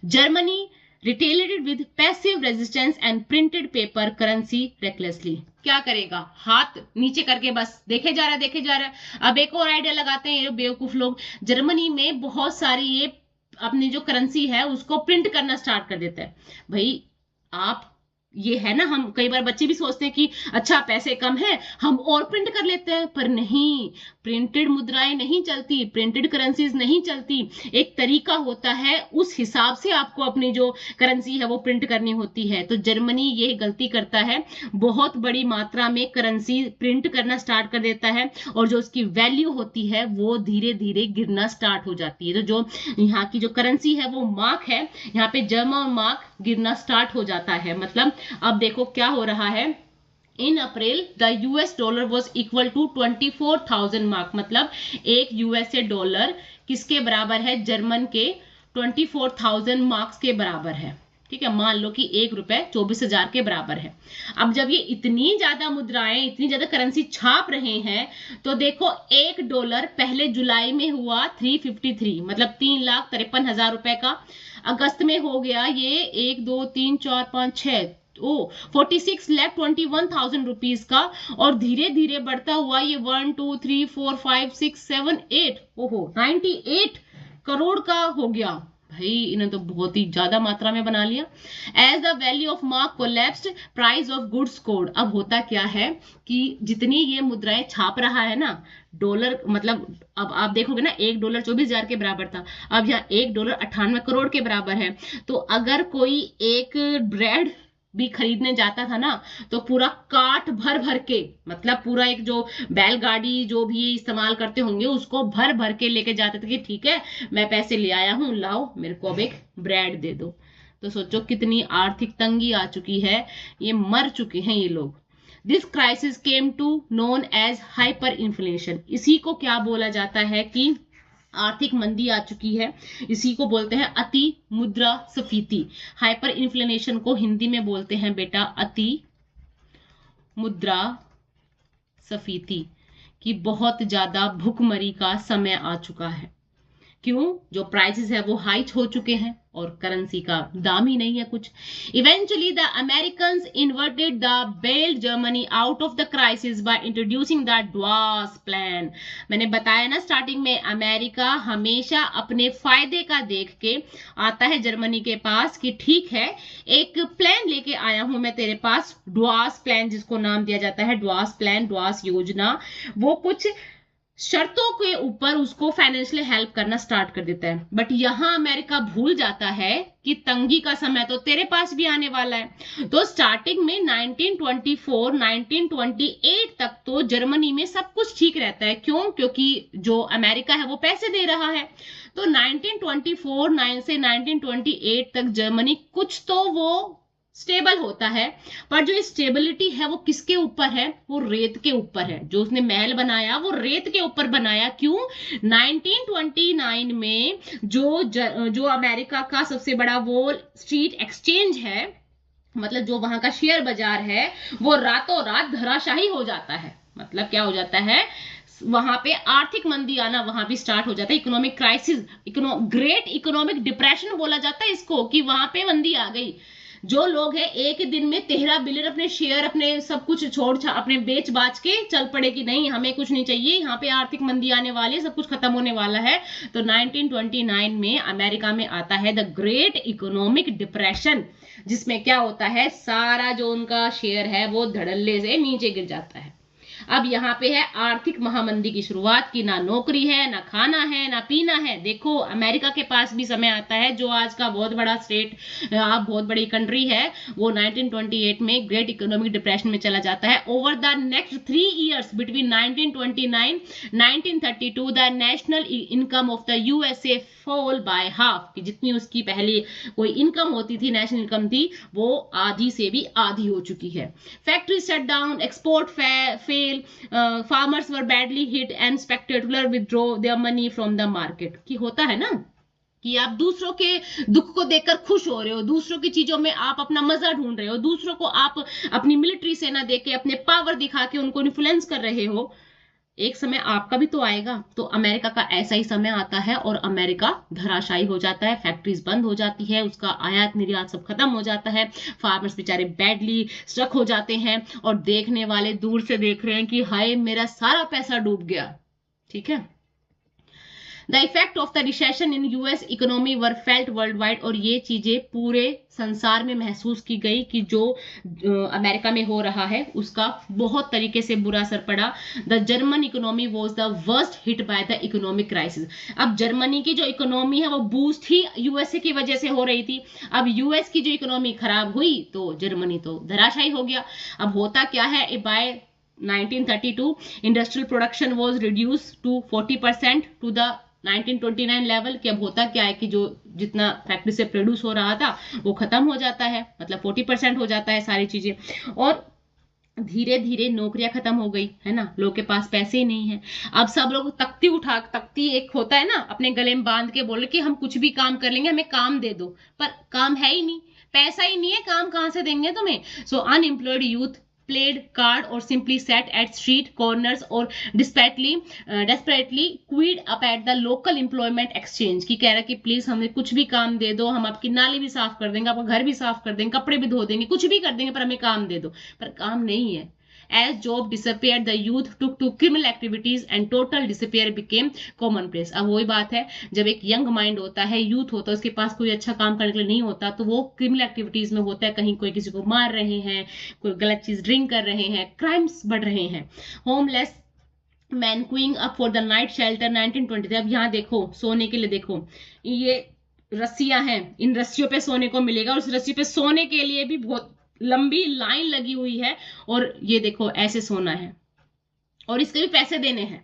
Germany retaliated with passive resistance and printed paper currency recklessly। क्या करेगा, हाथ नीचे करके बस देखे जा रहा है। अब एक और आइडिया लगाते हैं ये बेवकूफ लोग, जर्मनी में बहुत सारी ये अपनी जो करेंसी है उसको प्रिंट करना स्टार्ट कर देता है। भाई आप ये है ना, हम कई बार बच्चे भी सोचते हैं कि अच्छा पैसे कम है हम और प्रिंट कर लेते हैं, पर नहीं, प्रिंटेड मुद्राएं नहीं चलती, प्रिंटेड करेंसीज नहीं चलती। एक तरीका होता है, उस हिसाब से आपको अपनी जो करेंसी है वो प्रिंट करनी होती है। तो जर्मनी ये गलती करता है, बहुत बड़ी मात्रा में करेंसी प्रिंट करना स्टार्ट कर देता है, और जो उसकी वैल्यू होती है वो धीरे धीरे गिरना स्टार्ट हो जाती है। तो जो यहाँ की जो करेंसी है वो मार्क है, यहाँ पे जर्मन मार्क गिरना स्टार्ट हो जाता है। मतलब अब देखो क्या हो रहा है, in April the US dollar was equal to 24,000 mark, मतलब एक यूएसए डॉलर किसके बराबर है, जर्मन के 24,000 मार्क्स के बराबर है। ठीक है, मान लो कि ₹1 24,000 के बराबर है। अब जब ये इतनी ज्यादा मुद्राएं, इतनी ज्यादा करेंसी छाप रहे हैं, तो देखो $1 पहले जुलाई में हुआ 353, मतलब 3,53,000 रुपए का। अगस्त में हो गया ये 1 2 3 4 5 6 46,21,000 रुपीज का, और धीरे धीरे बढ़ता हुआ ये 1 2 3 4 5 6 7 8 98 करोड़ का हो गया। भाई इन्हें तो बहुत ही ज्यादा मात्रा में बना लिया। As the value of mark collapsed, price of goods code. अब होता क्या है कि जितनी ये मुद्राएं छाप रहा है ना, डॉलर, मतलब अब आप देखोगे ना, $1 24,000 के बराबर था, अब यहाँ $1 98 करोड़ के बराबर है। तो अगर कोई एक ब्रेड भी खरीदने जाता था ना, तो पूरा कार्ट भर भर के, मतलब पूरा एक जो बैलगाड़ी जो भी इस्तेमाल करते होंगे उसको भर भर के लेके जाते थे कि ठीक है मैं पैसे ले आया हूं, लाओ मेरे को अब एक ब्रेड दे दो। तो सोचो कितनी आर्थिक तंगी आ चुकी है, ये मर चुके हैं ये लोग। This crisis came to known as hyper inflation. इसी को क्या बोला जाता है कि आर्थिक मंदी आ चुकी है, इसी को बोलते हैं अति मुद्रास्फीति। हाइपर इन्फ्लेशन को हिंदी में बोलते हैं बेटा अति मुद्रास्फीति, कि बहुत ज्यादा भुखमरी का समय आ चुका है। क्यों? जो प्राइसेस है वो हाई हो चुके हैं और करेंसी का दाम ही नहीं है कुछ। Eventually the Americans inverted the bailed Germany out of the crisis by introducing the Dawes plan. मैंने बताया ना स्टार्टिंग में, अमेरिका हमेशा अपने फायदे का देख के आता है जर्मनी के पास कि ठीक है एक प्लान लेके आया हूं मैं तेरे पास, ड्वास प्लान जिसको नाम दिया जाता है, ड्वास प्लान, ड्वास योजना। वो कुछ शर्तों के ऊपर उसको फाइनेंशियली हेल्प करना स्टार्ट कर देता है। बट यहां अमेरिका भूल जाता है कि तंगी का समय तो तेरे पास भी आने वाला है। तो स्टार्टिंग में 1924 1928 तक तो जर्मनी में सब कुछ ठीक रहता है। क्यों? क्योंकि जो अमेरिका है वो पैसे दे रहा है। तो 1924 से 1928 तक जर्मनी कुछ तो वो स्टेबल होता है। पर जो स्टेबिलिटी है वो किसके ऊपर है? वो रेत के ऊपर है। जो उसने महल बनाया वो रेत के ऊपर बनाया। क्यों? 1929 में जो अमेरिका का सबसे बड़ा वॉल स्ट्रीट एक्सचेंज है, मतलब जो वहां का शेयर बाजार है, वो रातों रात धराशाही हो जाता है। मतलब क्या हो जाता है, वहां पे आर्थिक मंदी आना वहां भी स्टार्ट हो जाता है। Economic crisis, great economic depression बोला जाता है इसको, कि वहां पे मंदी आ गई। जो लोग हैं एक दिन में 13 बिलियन अपने शेयर, अपने सब कुछ अपने बेच बाच के चल पड़े कि नहीं हमें कुछ नहीं चाहिए, यहाँ पे आर्थिक मंदी आने वाली है, सब कुछ खत्म होने वाला है। तो 1929 में अमेरिका में आता है द ग्रेट इकोनॉमिक डिप्रेशन, जिसमें क्या होता है, सारा जो उनका शेयर है वो धड़ल्ले से नीचे गिर जाता है। अब यहाँ पे है आर्थिक महामंदी की शुरुआत, की ना नौकरी है, ना खाना है, ना पीना है। देखो अमेरिका के पास भी समय आता है, जो आज का बहुत बड़ा स्टेट, बहुत बड़ी कंट्री है, वो 1928 में ग्रेट इकोनॉमिक डिप्रेशन में चला जाता है। Over the next 3 years between 1929 1932 the national income of the USA fall by half, कि जितनी उसकी पहले कोई इनकम होती थी, नेशनल इनकम थी, वो आधी से भी आधी हो चुकी है। Factory shut down, export fail, farmers were badly hit and spectacular withdraw their money from the market। कि होता है ना कि आप दूसरों के दुख को देखकर खुश हो रहे हो, दूसरों की चीजों में आप अपना मजा ढूंढ रहे हो, दूसरों को आप अपनी मिलिट्री सेना देके, अपने पावर दिखा के उनको इन्फ्लुएंस कर रहे हो। एक समय आपका भी तो आएगा। तो अमेरिका का ऐसा ही समय आता है और अमेरिका धराशायी हो जाता है, फैक्ट्रीज बंद हो जाती है, उसका आयात निर्यात सब खत्म हो जाता है, फार्मर्स बेचारे बैडली स्ट्रक हो जाते हैं और देखने वाले दूर से देख रहे हैं कि हाय मेरा सारा पैसा डूब गया। ठीक है। The effect of the recession in US economy were felt world wide, और ये चीजें पूरे संसार में महसूस की गई कि जो अमेरिका में हो रहा है उसका बहुत तरीके से बुरा असर पड़ा। The German economy was the worst hit by the economic crisis. अब जर्मनी की जो इकोनॉमी है वो बूस्ट ही यूएसए की वजह से हो रही थी। अब यूएस की जो इकोनॉमी खराब हुई तो जर्मनी तो धराशायी हो गया। अब होता क्या है, by 1932 industrial production was reduce to 40% to the 1929 level. कि अब होता क्या है कि जो जितना फैक्ट्री से प्रोड्यूस हो रहा था वो खत्म हो जाता है, मतलब 40% हो जाता है सारी चीजें। और धीरे धीरे नौकरियां खत्म हो गई है ना, लोग के पास पैसे ही नहीं है। अब सब लोग तख्ती एक होता है ना, अपने गले में बांध के बोले कि हम कुछ भी काम कर लेंगे, हमें काम दे दो, पर काम है ही नहीं, पैसा ही नहीं है, काम कहां से देंगे तुम्हें। So unemployed youth played card or simply sat at street corners or desperately queued up at the local employment exchange, की कह रहा कि प्लीज हमें कुछ भी काम दे दो, हम आपकी नाली भी साफ कर देंगे, आपका घर भी साफ कर देंगे, कपड़े भी धो देंगे, कुछ भी कर देंगे, पर हमें काम दे दो। पर काम नहीं है। As job disappeared, the youth took to criminal activities and total disappear became commonplace। अब वही बात है, जब एक यंग माइंड होता है, यूथ होता है, उसके पास कोई अच्छा काम करने के लिए नहीं होता, तो वो क्रिमिनल एक्टिविटीज में होता है, कहीं कोई किसी को मार रहे हैं, कोई गलत चीज ड्रिंक कर रहे हैं, क्राइम्स बढ़ रहे हैं। Homeless man queuing up for the night shelter 1923। अब यहाँ देखो, सोने के लिए देखो, ये रस्सियां हैं, इन रस्सियों पे सोने को मिलेगा, और उस रस्सी पे सोने के लिए भी बहुत लंबी लाइन लगी हुई है, और ये देखो ऐसे सोना है, और इसके भी पैसे देने हैं,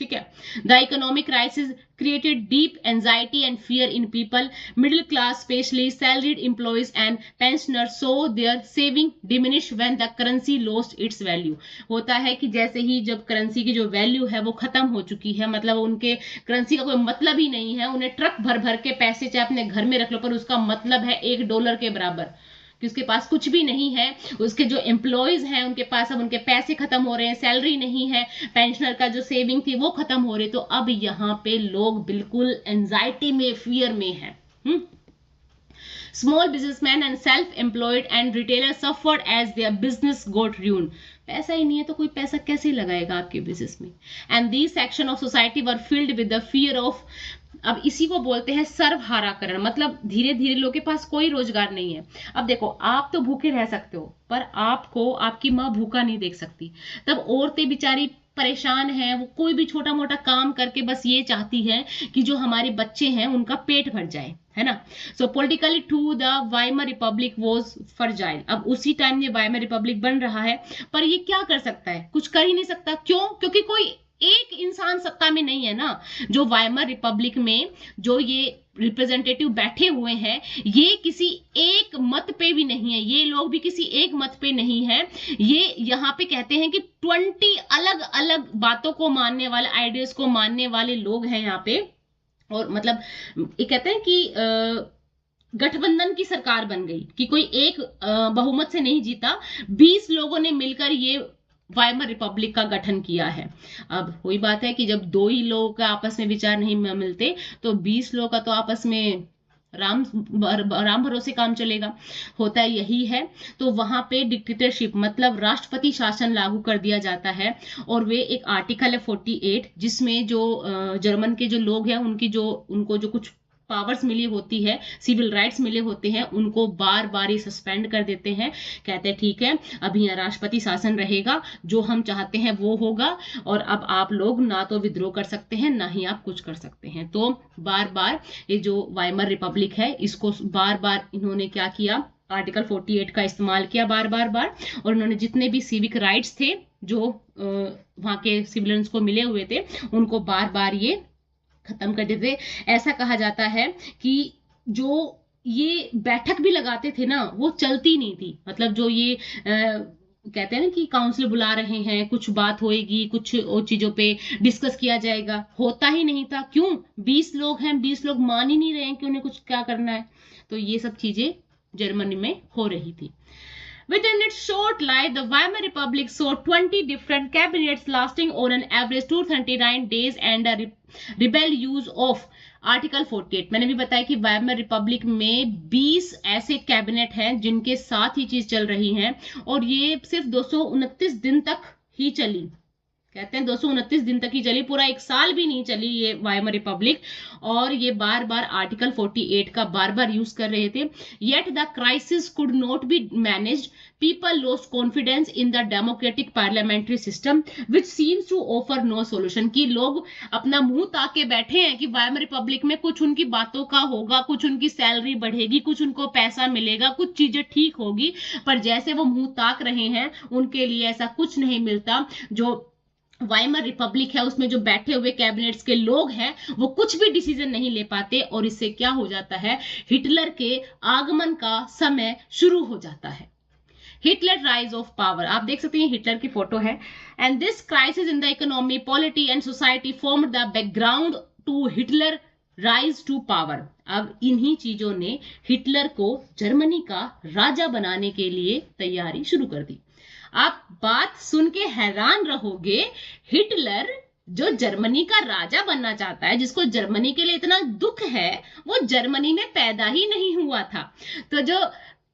ठीक है। The economic crisis created deep anxiety and fear in people, middle class specially salaried employees and pensioners so their saving diminish when the currency lost its value. होता है कि जैसे ही जब करेंसी की जो वैल्यू है वो खत्म हो चुकी है, मतलब उनके करेंसी का कोई मतलब ही नहीं है, उन्हें ट्रक भर भर के पैसे चाहे अपने घर में रख लो, पर उसका मतलब है $1 के बराबर, कि उसके पास कुछ भी नहीं है। उसके जो एम्प्लॉयज हैं उनके पास अब उनके पैसे खत्म हो रहे हैं, सैलरी नहीं है, पेंशनर का जो सेविंग थी वो खत्म हो रही। तो अब यहाँ पे लोग बिल्कुल एंजाइटी में, फियर में है। Small businessmen and self-employed and retailers suffered as their business got ruined। पैसा ही नहीं है तो कोई पैसा कैसे लगाएगा आपके बिजनेस में। And these section of society were filled with the fear of, अब इसी को बोलते हैं सर्वहाराकरण, मतलब धीरे धीरे लोगों के पास कोई रोजगार नहीं है। अब देखो, आप तो भूखे रह सकते हो, पर आपको आपकी माँ भूखा नहीं देख सकती। तब औरतें बेचारी परेशान हैं, वो कोई भी छोटा मोटा काम करके बस ये चाहती हैं कि जो हमारे बच्चे हैं उनका पेट भर जाए, है ना। So politically too the Weimar Republic was fragile. अब उसी टाइम ये वाइमर रिपब्लिक बन रहा है, पर ये क्या कर सकता है, कुछ कर ही नहीं सकता। क्यों? क्योंकि कोई एक इंसान सत्ता में नहीं है ना। जो वाइमर रिपब्लिक में जो ये रिप्रेजेंटेटिव बैठे हुए हैं, ये किसी एक मत पे भी नहीं है, ये लोग भी किसी एक मत पे नहीं है। ये यहाँ पे कहते हैं कि 20 अलग अलग बातों को मानने वाले, आइडियाज को मानने वाले लोग हैं यहाँ पे। और मतलब ये कहते हैं कि गठबंधन की सरकार बन गई, कि कोई एक बहुमत से नहीं जीता, 20 लोगों ने मिलकर ये वाइमर रिपब्लिक का गठन किया है। अब वही बात है कि जब 2 ही लोगों का आपस में विचार नहीं मिलते, तो 20 लोगों का तो आपस में राम भरोसे काम चलेगा, होता है यही है। तो वहां पे डिक्टेटरशिप, मतलब राष्ट्रपति शासन लागू कर दिया जाता है, और वे एक आर्टिकल है 48, जिसमें जो जर्मन के जो लोग हैं उनको जो कुछ पावर्स मिली होती है, सिविल राइट्स मिले होते हैं, उनको बार बार ही सस्पेंड कर देते हैं। कहते हैं ठीक है, अभी यहाँ राष्ट्रपति शासन रहेगा, जो हम चाहते हैं वो होगा, और अब आप लोग ना तो विद्रोह कर सकते हैं, ना ही आप कुछ कर सकते हैं। तो बार बार ये जो वाइमर रिपब्लिक है, इसको बार बार इन्होंने क्या किया, आर्टिकल 48 का इस्तेमाल किया बार बार, और इन्होंने जितने भी सिविक राइट्स थे जो वहां के सिविलियंस को मिले हुए थे, उनको बार बार ये खत्म कर देते। ऐसा कहा जाता है कि जो ये बैठक भी लगाते थे ना, वो चलती नहीं थी। मतलब जो ये कहते हैं ना कि काउंसिल बुला रहे हैं, कुछ बात होएगी, कुछ और चीजों पे डिस्कस किया जाएगा, होता ही नहीं था। क्यों? 20 लोग हैं, 20 लोग मान ही नहीं रहे हैं कि उन्हें कुछ क्या करना है। तो ये सब चीजें जर्मनी में हो रही थी। Within its short life, the Weimar Republic saw 20 different cabinets lasting on an average 239 days and a rebel use of article 48। मैंने भी बताया कि वाइमर रिपब्लिक में 20 ऐसे कैबिनेट हैं जिनके साथ ही चीज चल रही है, और ये सिर्फ 229 दिन तक ही चली। कहते हैं 229 दिन तक ही चली, पूरा 1 साल भी नहीं चली ये वाइमर रिपब्लिक, और ये बार बार आर्टिकल 48 का बार बार यूज कर रहे थे। Yet the crisis could not be managed, people lost confidence in the democratic parliamentary system which seems to offer no solution. कि लोग अपना मुंह ताके बैठे हैं कि वाइमर रिपब्लिक में कुछ उनकी बातों का होगा, कुछ उनकी सैलरी बढ़ेगी, कुछ उनको पैसा मिलेगा, कुछ चीजें ठीक होगी, पर जैसे वो मुंह ताक रहे हैं उनके लिए ऐसा कुछ नहीं मिलता। जो वाइमर रिपब्लिक है उसमें जो बैठे हुए कैबिनेट्स के लोग हैं वो कुछ भी डिसीजन नहीं ले पाते, और इससे क्या हो जाता है, हिटलर के आगमन का समय शुरू हो जाता है। हिटलर राइज ऑफ पावर, आप देख सकते हैं हिटलर की फोटो है। And this crisis in the economy, polity and society formed the background to Hitler rise to power. अब इन्हीं चीजों ने हिटलर को जर्मनी का राजा बनाने के लिए तैयारी शुरू कर दी। आप बात सुन के हैरान रहोगे, हिटलर जो जर्मनी का राजा बनना चाहता है, जिसको जर्मनी के लिए इतना दुख है, वो जर्मनी में पैदा ही नहीं हुआ था। तो जो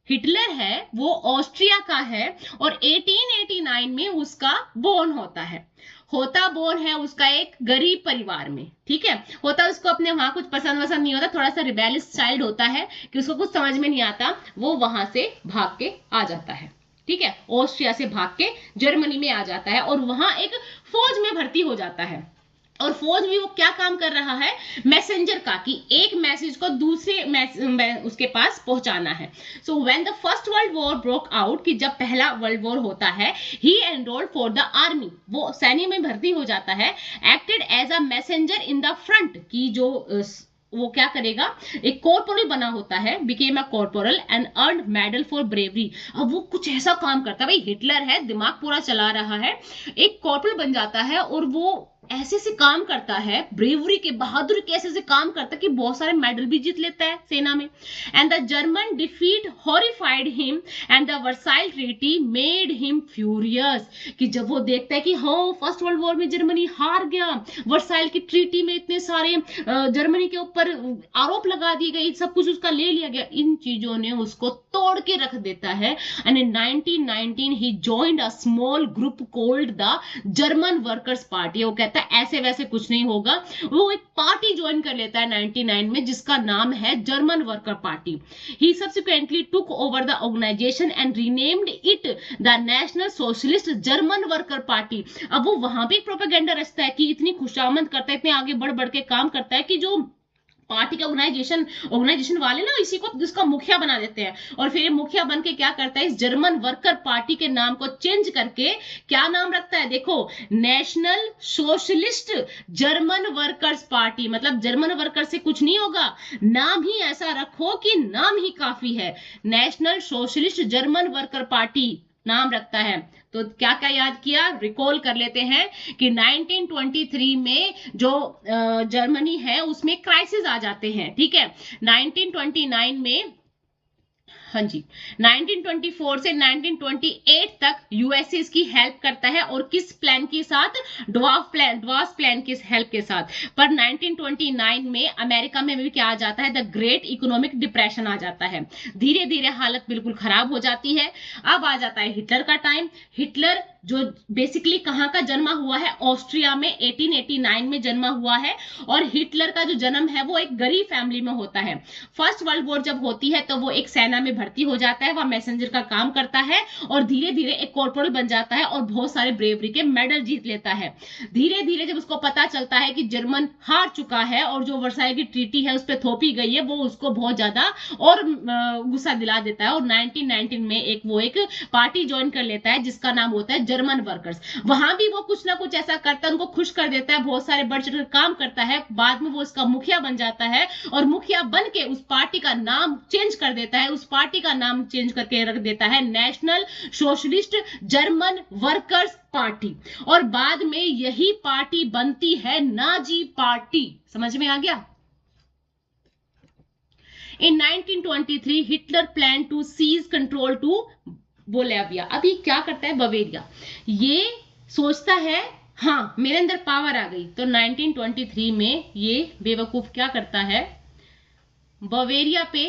हिटलर है वो ऑस्ट्रिया का है और 1889 में उसका बोर्न होता है। बोर्न है उसका एक गरीब परिवार में, ठीक है। होता उसको अपने वहां कुछ पसंद वसंद नहीं होता, थोड़ा सा रिबेलियस चाइल्ड होता है कि उसको कुछ समझ में नहीं आता, वो वहां से भाग के आ जाता है, ठीक है। ऑस्ट्रिया से भाग के जर्मनी में आ जाता है और वहां एक फौज में भर्ती हो जाता है। और फौज में वो क्या काम कर रहा है, मैसेंजर का, कि एक मैसेज को दूसरे उसके पास पहुंचाना है। So when the first world war broke out, कि जब पहला वर्ल्ड वॉर होता है, he enrolled for the army, वो सैन्य में भर्ती हो जाता है। Acted as a messenger in the front, की जो वो क्या करेगा, एक कॉर्पोरल बना होता है, became a corporal and earn medal for bravery. अब वो कुछ ऐसा काम करता है, भाई हिटलर है, दिमाग पूरा चला रहा है, एक कॉर्पोरल बन जाता है और वो ऐसे से काम करता है, ब्रेवरी के, बहादुरी के ऐसे से काम करता है कि बहुत सारे मेडल भी जीत लेता है सेना में। And the German defeat horrified him and the Versailles treaty made him furious, कि जब वो देखता है कि हाँ फर्स्ट वर्ल्ड वॉर में जर्मनी हार गया, वर्साइल की ट्रीटी में इतने सारे जर्मनी के ऊपर आरोप लगा दिए गए, सब कुछ उसका ले लिया गया, इन चीजों ने उसको तोड़ के रख देता है। And in 1919 he joined a small group called the German workers party. वो कहता है ऐसे वैसे कुछ नहीं होगा, वो एक पार्टी ज्वाइन कर लेता है 99 में, जिसका नाम है German worker party. He subsequently took over the organisation and renamed it the national socialist German worker party. अब वो वहां भी प्रोपेगेंडा रचता है कि इतनी खुशामद करता है, इतने आगे बढ़ बढ़ के काम करता है कि जो पार्टी का ऑर्गेनाइजेशन वाले ना इसी को इसका मुखिया बना देते हैं। और फिर मुखिया बन के क्या करता है, इस जर्मन वर्कर पार्टी के नाम को चेंज करके क्या नाम रखता है, देखो, national socialist German workers party. मतलब जर्मन वर्कर से कुछ नहीं होगा, नाम ही ऐसा रखो कि नाम ही काफी है, national socialist German worker party नाम रखता है। तो क्या क्या याद किया, रिकॉल कर लेते हैं कि 1923 में जो जर्मनी है उसमें क्राइसिस आ जाते हैं, ठीक है। 1929 में, हाँ जी, 1924 से 1928 तक यूएसए इसकी हेल्प करता है, और किस प्लान के साथ, ड्वार्फ प्लान की हेल्प के साथ। पर 1929 में अमेरिका में भी क्या आ जाता है, द ग्रेट इकोनॉमिक डिप्रेशन आ जाता है, धीरे धीरे हालत बिल्कुल खराब हो जाती है। अब आ जाता है हिटलर का टाइम। हिटलर जो बेसिकली कहाँ का जन्मा हुआ है, ऑस्ट्रिया में 1889 में जन्मा हुआ है, और हिटलर का जो जन्म है वो एक गरीब फैमिली में होता है। फर्स्ट वर्ल्ड वॉर जब होती है तो वो एक सेना में भर्ती हो जाता है, वह मैसेंजर का काम करता है और धीरे धीरे एक कॉर्पोरल बन जाता है और बहुत सारे ब्रेवरी के मेडल जीत लेता है। धीरे धीरे जब उसको पता चलता है कि जर्मन हार चुका है और जो वर्साई की ट्रीटी है उस पर थोपी गई है, वो उसको बहुत ज्यादा और गुस्सा दिला देता है, और 1919 में एक पार्टी ज्वाइन कर लेता है जिसका नाम होता है जर्मन वर्कर्स। वहां भी वो कुछ ना कुछ ऐसा करता है, उनको खुश कर देता है, बहुत सारे बढ़ चढ़ काम करता है, बाद में वो उसका मुखिया बन जाता है, और मुखिया बन के उस पार्टी का नाम चेंज कर देता है, उस पार्टी का नाम चेंज करके रख देता है national socialist German workers party, और बाद में यही पार्टी बनती है नाजी पार्टी। समझ में आ गया। In 1923 Hitler plan to seize control to Bolivia. अभी क्या करता है बवेरिया, ये सोचता है हाँ मेरे अंदर पावर आ गई, तो 1923 में ये बेवकूफ क्या करता है, बवेरिया पे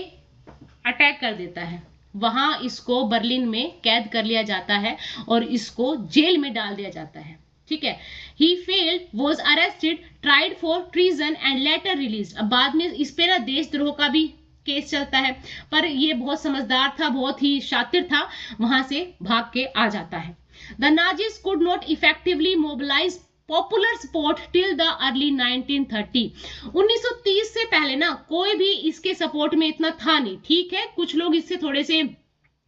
अटैक कर देता है। वहां इसको बर्लिन में कैद कर लिया जाता है और इसको जेल में डाल दिया जाता है, ठीक है। He failed, was arrested, tried for treason and later release. अब बाद में इस पे ना देशद्रोह का भी केस चलता है, पर ये बहुत समझदार था, बहुत ही शातिर था, वहां से भाग के आ जाता है। The Nazis could not effectively mobilise popular support till the early 1930। 1930 से पहले ना कोई भी इसके सपोर्ट में इतना था नहीं, ठीक है, कुछ लोग इससे थोड़े से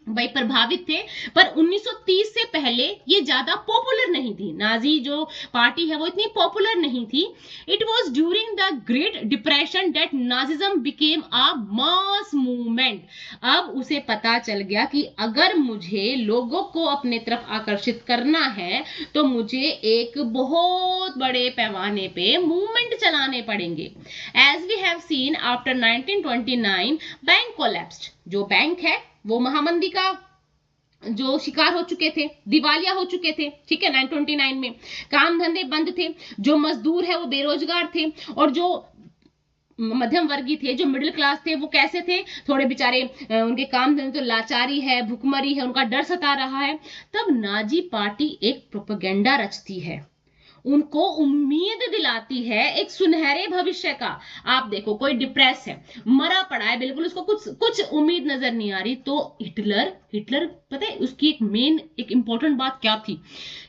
भाई प्रभावित थे, पर 1930 से पहले ये ज्यादा पॉपुलर नहीं थी। नाजी जो पार्टी है वो इतनी पॉपुलर नहीं थी। It was during the great depression that Nazism became a mass movement. अब उसे पता चल गया कि अगर मुझे लोगों को अपने तरफ आकर्षित करना है तो मुझे एक बहुत बड़े पैमाने पे मूवमेंट चलाने पड़ेंगे। As we have seen after 1929 bank collapsed. जो बैंक है वो महामंदी का जो शिकार हो चुके थे, दिवालिया हो चुके थे, ठीक है 929 में। काम धंधे बंद थे, जो मजदूर है वो बेरोजगार थे, और जो मध्यम वर्गीय थे, जो मिडिल क्लास थे, वो कैसे थे, थोड़े बेचारे, उनके काम धंधे तो लाचारी है, भुखमरी है, उनका डर सता रहा है। तब नाजी पार्टी एक प्रोपेगेंडा रचती है, उनको उम्मीद दिलाती है एक सुनहरे भविष्य का। आप देखो कोई डिप्रेस है, मरा पड़ा है बिल्कुल, उसको कुछ उम्मीद नजर नहीं आ रही, तो हिटलर पता है उसकी एक इंपॉर्टेंट बात क्या थी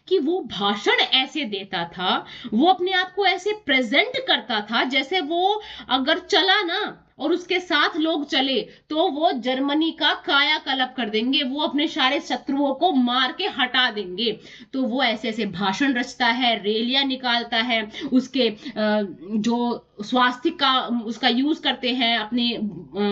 कि वो भाषण ऐसे देता था, वो अपने आप को ऐसे प्रेजेंट करता था जैसे वो अगर चला ना और उसके साथ लोग चले तो वो जर्मनी का कायाकल्प कर देंगे, वो अपने सारे शत्रुओं को मार के हटा देंगे। तो वो ऐसे ऐसे भाषण रचता है, रैलियां निकालता है, उसके जो स्वास्तिक का उसका यूज करते हैं, अपने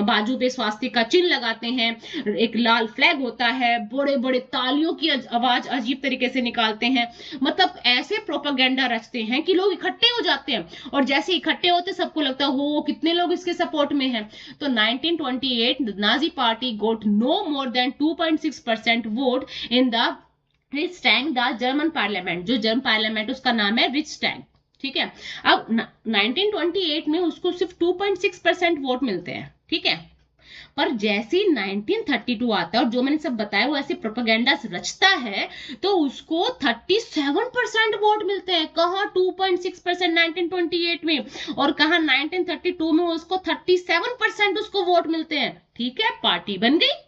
बाजू पे स्वास्तिक का चिन्ह लगाते हैं, एक लाल फ्लैग होता है, बड़े बड़े तालियों की आवाज अजीब तरीके से निकालते हैं। मतलब ऐसे प्रोपेगेंडा रचते हैं कि लोग इकट्ठे हो जाते हैं, और जैसे इकट्ठे होते सबको लगता है हो कितने लोग इसके सपोर्ट में हैं। तो 1928 the Nazi party got no more than 2.6% vote in the Reichstag, the German parliament. जो जर्मन पार्लियामेंट उसका नाम है रिचस्टैग, ठीक है। अब 1928 में उसको सिर्फ 2.6% वोट मिलते हैं, ठीक है। पर जैसे 1932 आता है और जो मैंने सब बताया वो ऐसे प्रोपेगेंडा रचता है तो उसको 37% वोट मिलते हैं। कहां 2.6% 1928 में, और कहां 1932 में उसको 37% उसको वोट मिलते हैं, ठीक है। पार्टी बन गई।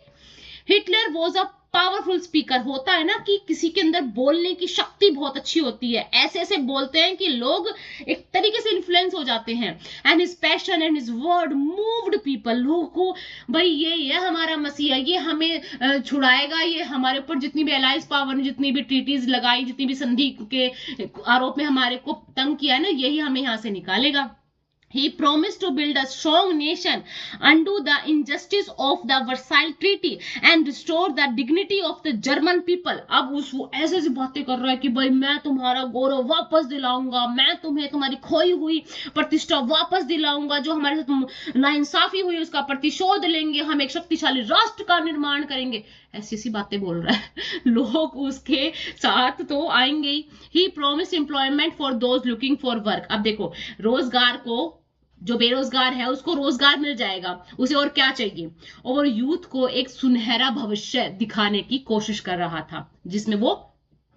Hitler was a powerful speaker. होता है ना कि किसी के अंदर बोलने की शक्ति बहुत अच्छी होती है, ऐसे ऐसे बोलते हैं कि लोग एक तरीके से इन्फ्लुएंस हो जाते हैं। And his passion and his word moved people. लोगों को भाई ये हमारा मसीहा, ये हमें छुड़ाएगा, ये हमारे ऊपर जितनी भी अलायंस पावर ने जितनी भी ट्रीटीज लगाई, जितनी भी संधि के आरोप में हमारे को तंग किया है ना, यही हमें यहाँ से निकालेगा। He promised to build a strong nation, undo the injustice of the Versailles Treaty and restore the dignity of the German people. अब वो ऐसे ऐसी बातें कर रहा है कि भाई मैं तुम्हारा गौरव वापस दिलाऊंगा, मैं तुम्हें तुम्हारी खोई हुई प्रतिष्ठा वापस दिलाऊंगा, जो हमारे साथ नाइंसाफी हुई उसका प्रतिशोध लेंगे, हम एक शक्तिशाली राष्ट्र का निर्माण करेंगे। ऐसी ऐसी बातें बोल रहा है, लोग उसके साथ तो आएंगे ही। He promised employment for those looking for work. अब देखो रोजगार को, जो बेरोजगार है उसको रोजगार मिल जाएगा, उसे और क्या चाहिए। और यूथ को एक सुनहरा भविष्य दिखाने की कोशिश कर रहा था, जिसमें वो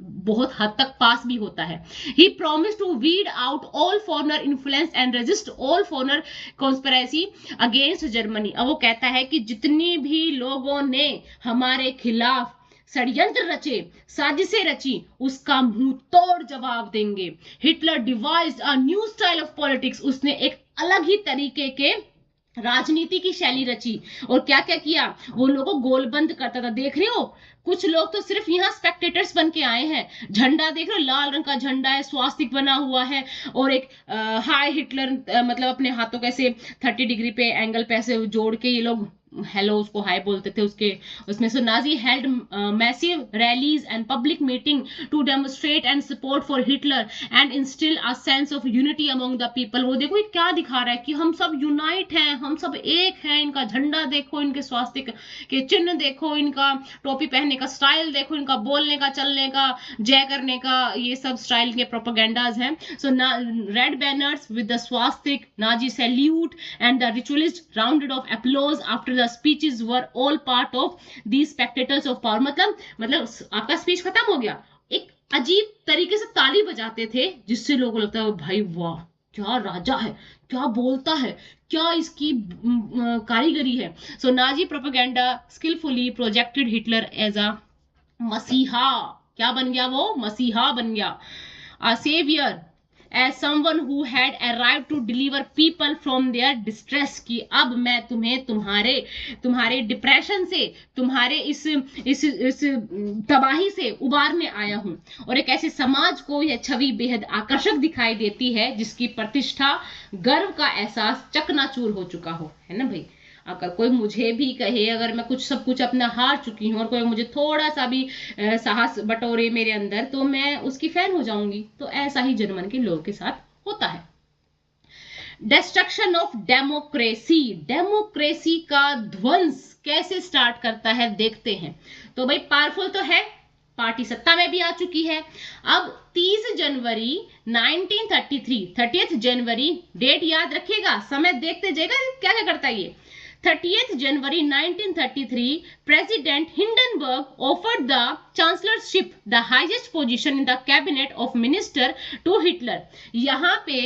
बहुत हद तक पास भी होता है। He promised to weed out all foreigner influence and resist all foreigner conspiracy against Germany. अब वो कहता है कि जितनी भी लोगों ने हमारे खिलाफ षड्यंत्र रचे, साजिशें रची, उसका मुंह तोड़ जवाब देंगे। Hitler devised a new style of politics. उसने एक अलग ही तरीके के राजनीति की शैली रची। और क्या क्या किया, वो लोगों को गोलबंद करता था। देख रहे हो कुछ लोग तो सिर्फ यहाँ स्पेक्टेटर्स बन के आए हैं। झंडा देख रहे हो, लाल रंग का झंडा है, स्वास्तिक बना हुआ है, और एक हाई हिटलर मतलब अपने हाथों को ऐसे 30 डिग्री पे एंगल पे ऐसे जोड़ के ये लोग हेलो उसको हाई बोलते थे उसके उसमें। So Nazi held massive rallies and public meeting to demonstrate and support for Hitler and instil a sense of unity among the people. वो देखो ये क्या दिखा रहा है कि हम सब यूनाइट हैं, हम सब एक हैं। इनका झंडा देखो, इनके स्वास्तिक के चिन्ह देखो, इनका टोपी पहनने का स्टाइल देखो, इनका बोलने का, चलने का, जय करने का, ये सब स्टाइल के प्रोपेगेंडाज हैं। So red banners with the swastika, Nazi salute and the ritualist rounded of applause after the speeches were all part of these spectators of power. मतलब आपका स्पीच खत्म हो गया, एक अजीब तरीके से ताली बजाते थे, जिससे लोगों को लगता है भाई वाह क्या राजा है, क्या बोलता है, क्या इसकी कारीगरी है। So Nazi propaganda skilfully projected Hitler as a messiah. क्या बन गया वो? मसीहा बन गया, a saviour as someone who had arrived to deliver people from their distress, कि अब मैं तुम्हें तुम्हारे डिप्रेशन से, तुम्हारे इस तबाही से उबारने आया हूं। और एक ऐसे समाज को यह छवि बेहद आकर्षक दिखाई देती है जिसकी प्रतिष्ठा, गर्व का एहसास चकनाचूर हो चुका हो, है ना भाई। अगर कोई मुझे भी कहे, अगर मैं सब कुछ अपना हार चुकी हूँ और कोई मुझे थोड़ा सा भी साहस बटोरे मेरे अंदर, तो मैं उसकी फैन हो जाऊंगी। तो ऐसा ही जर्मन के लोगों के साथ होता है। डिस्ट्रक्शन ऑफ डेमोक्रेसी, डेमोक्रेसी का ध्वंस कैसे स्टार्ट करता है देखते हैं। तो भाई पावरफुल तो है, पार्टी सत्ता में भी आ चुकी है। अब 30 जनवरी 1933, 30 जनवरी डेट याद रखिएगा, समय देखते जाएगा क्या क्या करता है ये। 30th January 1933, President Hindenburg offered the chancellorship, the highest position in the cabinet of minister, to Hitler। यहाँ पे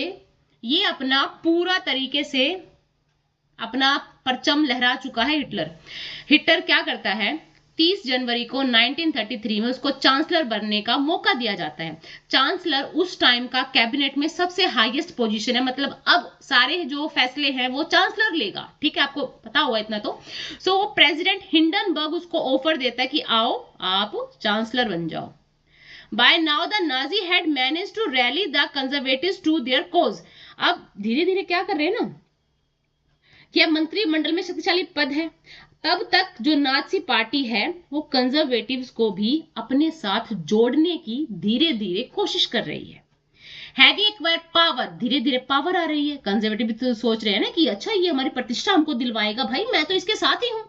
ये अपना पूरा तरीके से अपना परचम लहरा चुका है हिटलर। हिटलर क्या करता है, 30 जनवरी को 1933 में उसको चांसलर बनने का मौका दिया जाता है। चांसलर उस टाइम का कैबिनेट में सबसे हाईएस्ट पोजीशन है, मतलब अब सारे जो फैसले हैं वो चांसलर लेगा, ठीक है, आपको पता हुआ इतना तो। सो प्रेसिडेंट हिंडनबर्ग उसको ऑफर देता है कि आओ आप चांसलर बन जाओ। By now the Nazi had managed to rally the conservatives to their cause। अब धीरे धीरे क्या कर रहे हैं ना कि अब मंत्रिमंडल में शक्तिशाली पद है। तब तक जो नाजी पार्टी है वो कंजर्वेटिव्स को भी अपने साथ जोड़ने की धीरे धीरे कोशिश कर रही है। हैविंग एक्वायर्ड पावर, धीरे धीरे पावर आ रही है। कंजर्वेटिव तो सोच रहे हैं ना कि अच्छा ये हमारी प्रतिष्ठा हमको दिलवाएगा, भाई मैं तो इसके साथ ही हूं।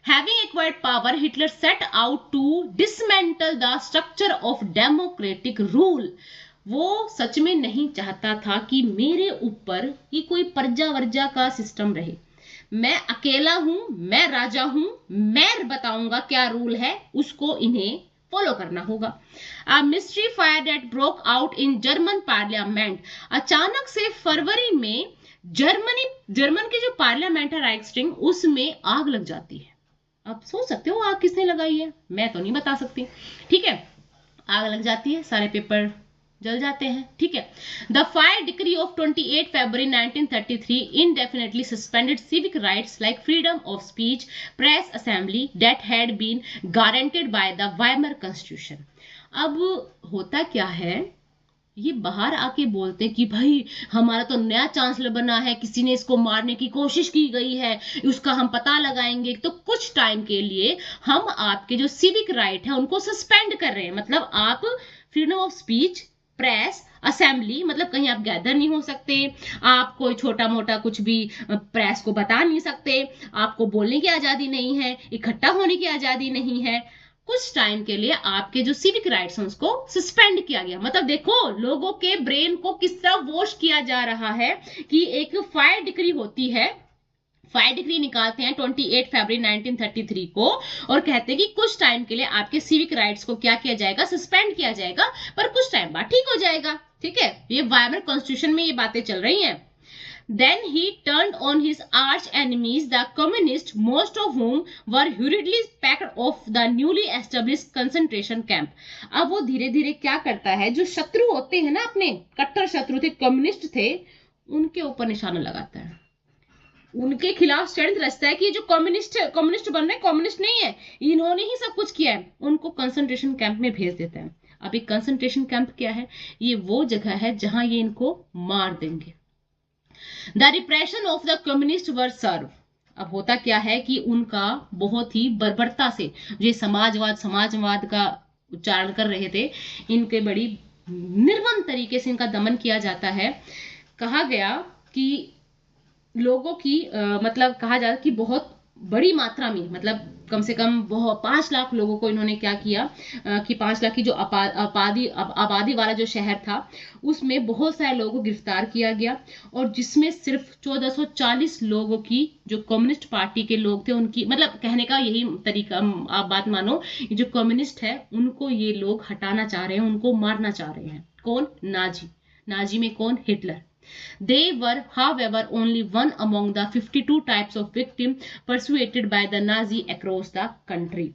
Having acquired power, Hitler set out to dismantle the structure of democratic rule। वो सच में नहीं चाहता था कि मेरे ऊपर ये कोई प्रजा वर्जा का सिस्टम रहे। मैं अकेला हूं, मैं राजा हूं, मैं बताऊंगा क्या रूल है, उसको इन्हें फॉलो करना होगा। A mystery fire that broke out in German parliament। अचानक से फरवरी में जर्मन की जो पार्लियामेंट है राइक्सटिंग, उसमें आग लग जाती है। अब सोच सकते हो आग किसने लगाई है, मैं तो नहीं बता सकती, ठीक है। आग लग जाती है, सारे पेपर जल जाते हैं, ठीक है। The fire decree of 28 February 1933 indefinitely suspended civic rights like freedom of speech, press, assembly that had been guaranteed by the Weimar Constitution। अब होता क्या है, ये बाहर आके बोलते हैं कि भाई हमारा तो नया चांसलर बना है, किसी ने इसको मारने की कोशिश की गई है, उसका हम पता लगाएंगे। तो कुछ टाइम के लिए हम आपके जो सिविक राइट है उनको सस्पेंड कर रहे हैं। मतलब आप freedom of speech, press, assembly, मतलब कहीं आप गैदर नहीं हो सकते, आप कोई छोटा मोटा कुछ भी प्रेस को बता नहीं सकते, आपको बोलने की आजादी नहीं है, इकट्ठा होने की आजादी नहीं है। कुछ टाइम के लिए आपके जो सिविक राइट्स हैं उसको सस्पेंड किया गया। मतलब देखो लोगों के ब्रेन को किस तरह वॉश किया जा रहा है कि एक फायर डिक्री होती है, फायर डिक्री निकालते हैं 28 फरवरी 1933 को और कहते हैं कि कुछ टाइम के लिए आपके सिविक राइट्स को क्या किया जाएगा, सस्पेंड किया जाएगा, पर कुछ टाइम बाद ठीक हो जाएगा, ठीक है। ये वाइमर कॉन्स्टिट्यूशन में ये बातें चल रही हैं। Then he turned on his arch enemies, the communists, most of whom were hurriedly packed off the newly established concentration camp। अब वो धीरे धीरे क्या करता है, जो शत्रु होते हैं ना, अपने कट्टर शत्रु थे, कम्युनिस्ट थे, उनके ऊपर निशाना लगाता है, उनके खिलाफ षड्यंत्र रचता है कि जो कम्युनिस्ट बन रहे, कम्युनिस्ट नहीं है, इन्होंने ही सब कुछ किया है। उनको कंसंट्रेशन कैंप में भेज देता है। अब एक कंसंट्रेशन कैंप क्या है, ये वो जगह है जहां ये इनको मार देंगे। The repression of the communists were served। अब होता क्या है कि उनका बहुत ही बर्बरता से, जो समाजवाद का उच्चारण कर रहे थे, इनके बड़ी निर्मम तरीके से इनका दमन किया जाता है। कहा गया कि लोगों की मतलब कहा जाता कि बहुत बड़ी मात्रा में, मतलब कम से कम 5 लाख लोगों को इन्होंने क्या किया कि 5 लाख की जो आबादी वाला जो शहर था उसमें बहुत सारे लोगों को गिरफ्तार किया गया, और जिसमें सिर्फ 1440 लोगों की, जो कम्युनिस्ट पार्टी के लोग थे, उनकी, मतलब कहने का यही तरीका, आप बात मानो, जो कम्युनिस्ट है उनको ये लोग हटाना चाह रहे हैं, उनको मारना चाह रहे हैं। कौन? नाजी में कौन? Hitler. They were, however, only one among the 52 types of victims persuaded by the Nazi across the country।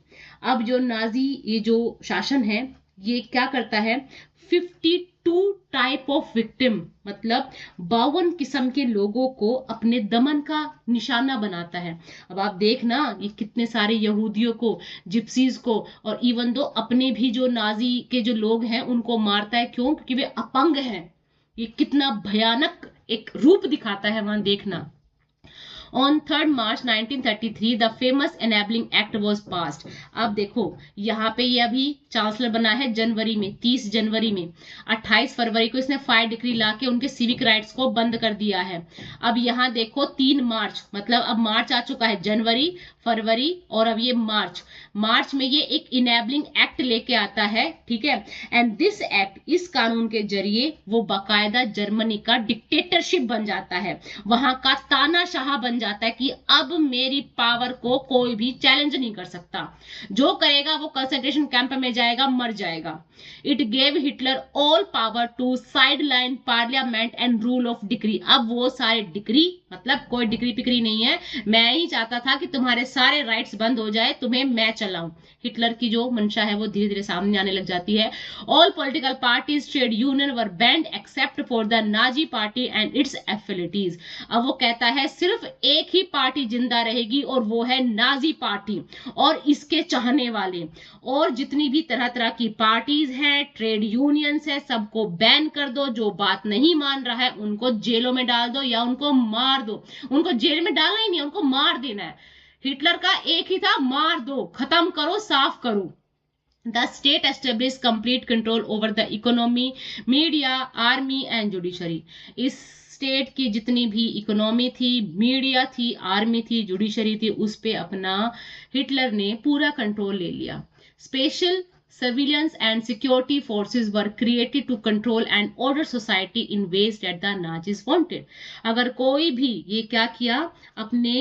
अब जो नाजी ये जो शासन है ये क्या करता है, 2 टाइप ऑफ विक्टिम, मतलब 52 किस्म के लोगों को अपने दमन का निशाना बनाता है। अब आप देखना ये कितने सारे यहूदियों को, जिप्सीज को, और इवन दो अपने भी जो नाजी के जो लोग हैं उनको मारता है। क्यों? क्योंकि वे अपंग हैं। ये कितना भयानक एक रूप दिखाता है, वहां देखना। On 3rd March 1933 the famous enabling act was passed। अब देखो यहाँ पे ये अभी चांसलर बना है जनवरी में, 30 जनवरी में। 28 फरवरी को इसने 5 डिक्री लाके उनके सिविक राइट्स को बंद कर दिया है। अब यहाँ देखो 3 मार्च, मतलब अब मार्च आ चुका है, जनवरी, फरवरी और अब ये मार्च में ये एक इनेबलिंग एक्ट लेके आता है, ठीक है। एंड दिस एक्ट, इस कानून के जरिए वो बाकायदा जर्मनी का डिक्टेटरशिप बन जाता है, वहां का तानाशाह बन जाता है कि अब मेरी पावर को कोई भी चैलेंज नहीं कर सकता, जो करेगा वो कंसंट्रेशन कैंप में जाएगा, मर जाएगा। It gave Hitler all power to sideline parliament and rule of decree. अब वो सारे डिक्री, मतलब कोई डिक्री पिक्री नहीं है, मैं ही चाहता था कि तुम्हारे सारे राइट्स बंद हो जाए, तुम्हें मैं चलाऊं। हिटलर की जो मंशा है वो धीरे धीरे सामने आने लग जाती है। All political parties, trade union were banned except for the Nazi party and its affiliates. अब वो कहता है सिर्फ एक ही पार्टी जिंदा रहेगी और वो है नाजी पार्टी और इसके चाहने वाले, और जितनी भी तरह तरह की पार्टीज हैं, ट्रेड यूनियंस है, सबको बैन कर दो। जो बात नहीं मान रहा है उनको जेलों में डाल दो या उनको मार दो। उनको जेल में डालना ही नहीं, उनको मार देना है। हिटलर का एक ही था, मार दो, खत्म करो, साफ करो। The state established complete control over the economy, media, army and judiciary। इस स्टेट की जितनी भी इकोनॉमी थी, मीडिया थी, आर्मी थी, जुडिशरी थी, उस पे अपना हिटलर ने पूरा कंट्रोल ले लिया। Special surveillance and security forces were created to control and order society in ways that the Nazis wanted। अगर कोई भी ये क्या किया, अपने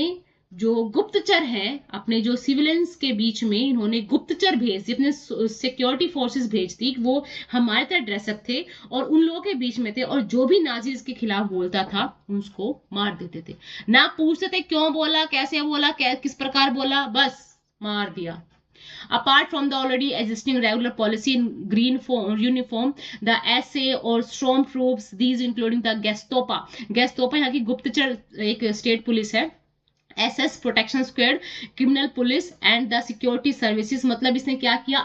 जो गुप्तचर हैं, अपने जो सिविलियंस के बीच में इन्होंने गुप्तचर भेज दी, अपने सिक्योरिटी फोर्सेस भेज दी, वो हमारे तरह ड्रेसअप थे और उन लोगों के बीच में थे, और जो भी नाजीज के खिलाफ बोलता था उसको मार देते थे। ना पूछते थे क्यों बोला, कैसे बोला, किस प्रकार बोला, बस मार दिया। Apart from the already existing regular policy in green uniform, the SA or stormtroops, these including the Gestapo यहाँ की गुप्तचर एक स्टेट पुलिस है, SS protection squad, criminal police and the security services. मतलब इसने क्या किया,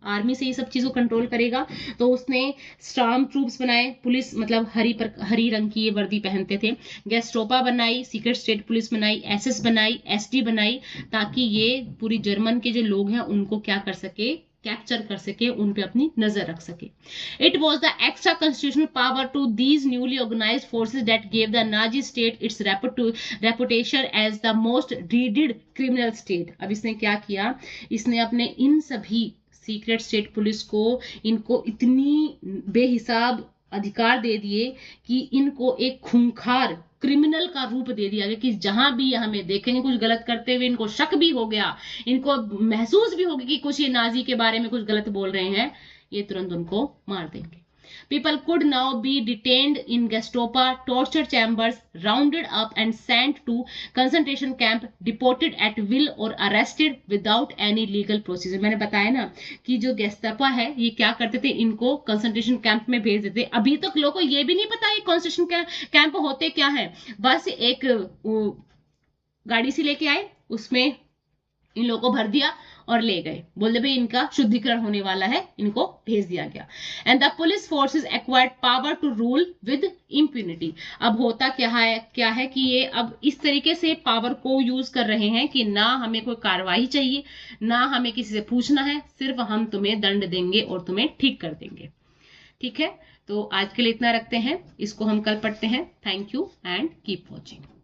आर्मी से ये सब चीजों कंट्रोल करेगा, तो उसने स्टॉर्म ट्रूप्स बनाए, पुलिस मतलब हरी रंग की ये वर्दी पहनते थे, गेस्टोपा बनाई, सीक्रेट स्टेट पुलिस बनाई, SS बनाई, SD बनाई, ताकि ये पूरी जर्मन के जो लोग हैं उनको क्या कर सके, कैप्चर कर सके, उन पे अपनी नजर रख सके। It was the extra constitutional power to these newly organized forces that gave the Nazi state its reputation as the most dreaded criminal state। अब इसने क्या किया, इसने अपने इन सभी सीक्रेट स्टेट पुलिस को, इनको इतनी बेहिसाब अधिकार दे दिए कि इनको एक खूंखार क्रिमिनल का रूप दे दिया गया, कि जहां भी हमें देखेंगे कुछ गलत करते हुए, इनको शक भी हो गया, इनको महसूस भी होगा कि कुछ ये नाजी के बारे में कुछ गलत बोल रहे हैं, ये तुरंत उनको मार देंगे। People could now be detained in Gestapo torture chambers, rounded up and sent to concentration camp, deported at will or arrested without any legal procedure। मैंने बताया ना कि जो गेस्टापो है ये क्या करते थे, इनको कंसंट्रेशन कैंप में भेज देते। अभी तक लोगों को ये भी नहीं पता ये कंसंट्रेशन कैंप होते क्या है। बस एक गाड़ी से लेके आए, उसमें इन लोगों को भर दिया और ले गए, बोलते भाई इनका शुद्धिकरण होने वाला है, इनको भेज दिया गया। And the police forces acquired power to rule with impunity. अब होता क्या है कि ये अब इस तरीके से पावर को यूज कर रहे हैं कि ना हमें कोई कार्रवाई चाहिए, ना हमें किसी से पूछना है, सिर्फ हम तुम्हें दंड देंगे और तुम्हें ठीक कर देंगे। ठीक है, तो आज के लिए इतना रखते हैं, इसको हम कल पढ़ते हैं। Thank you and keep watching.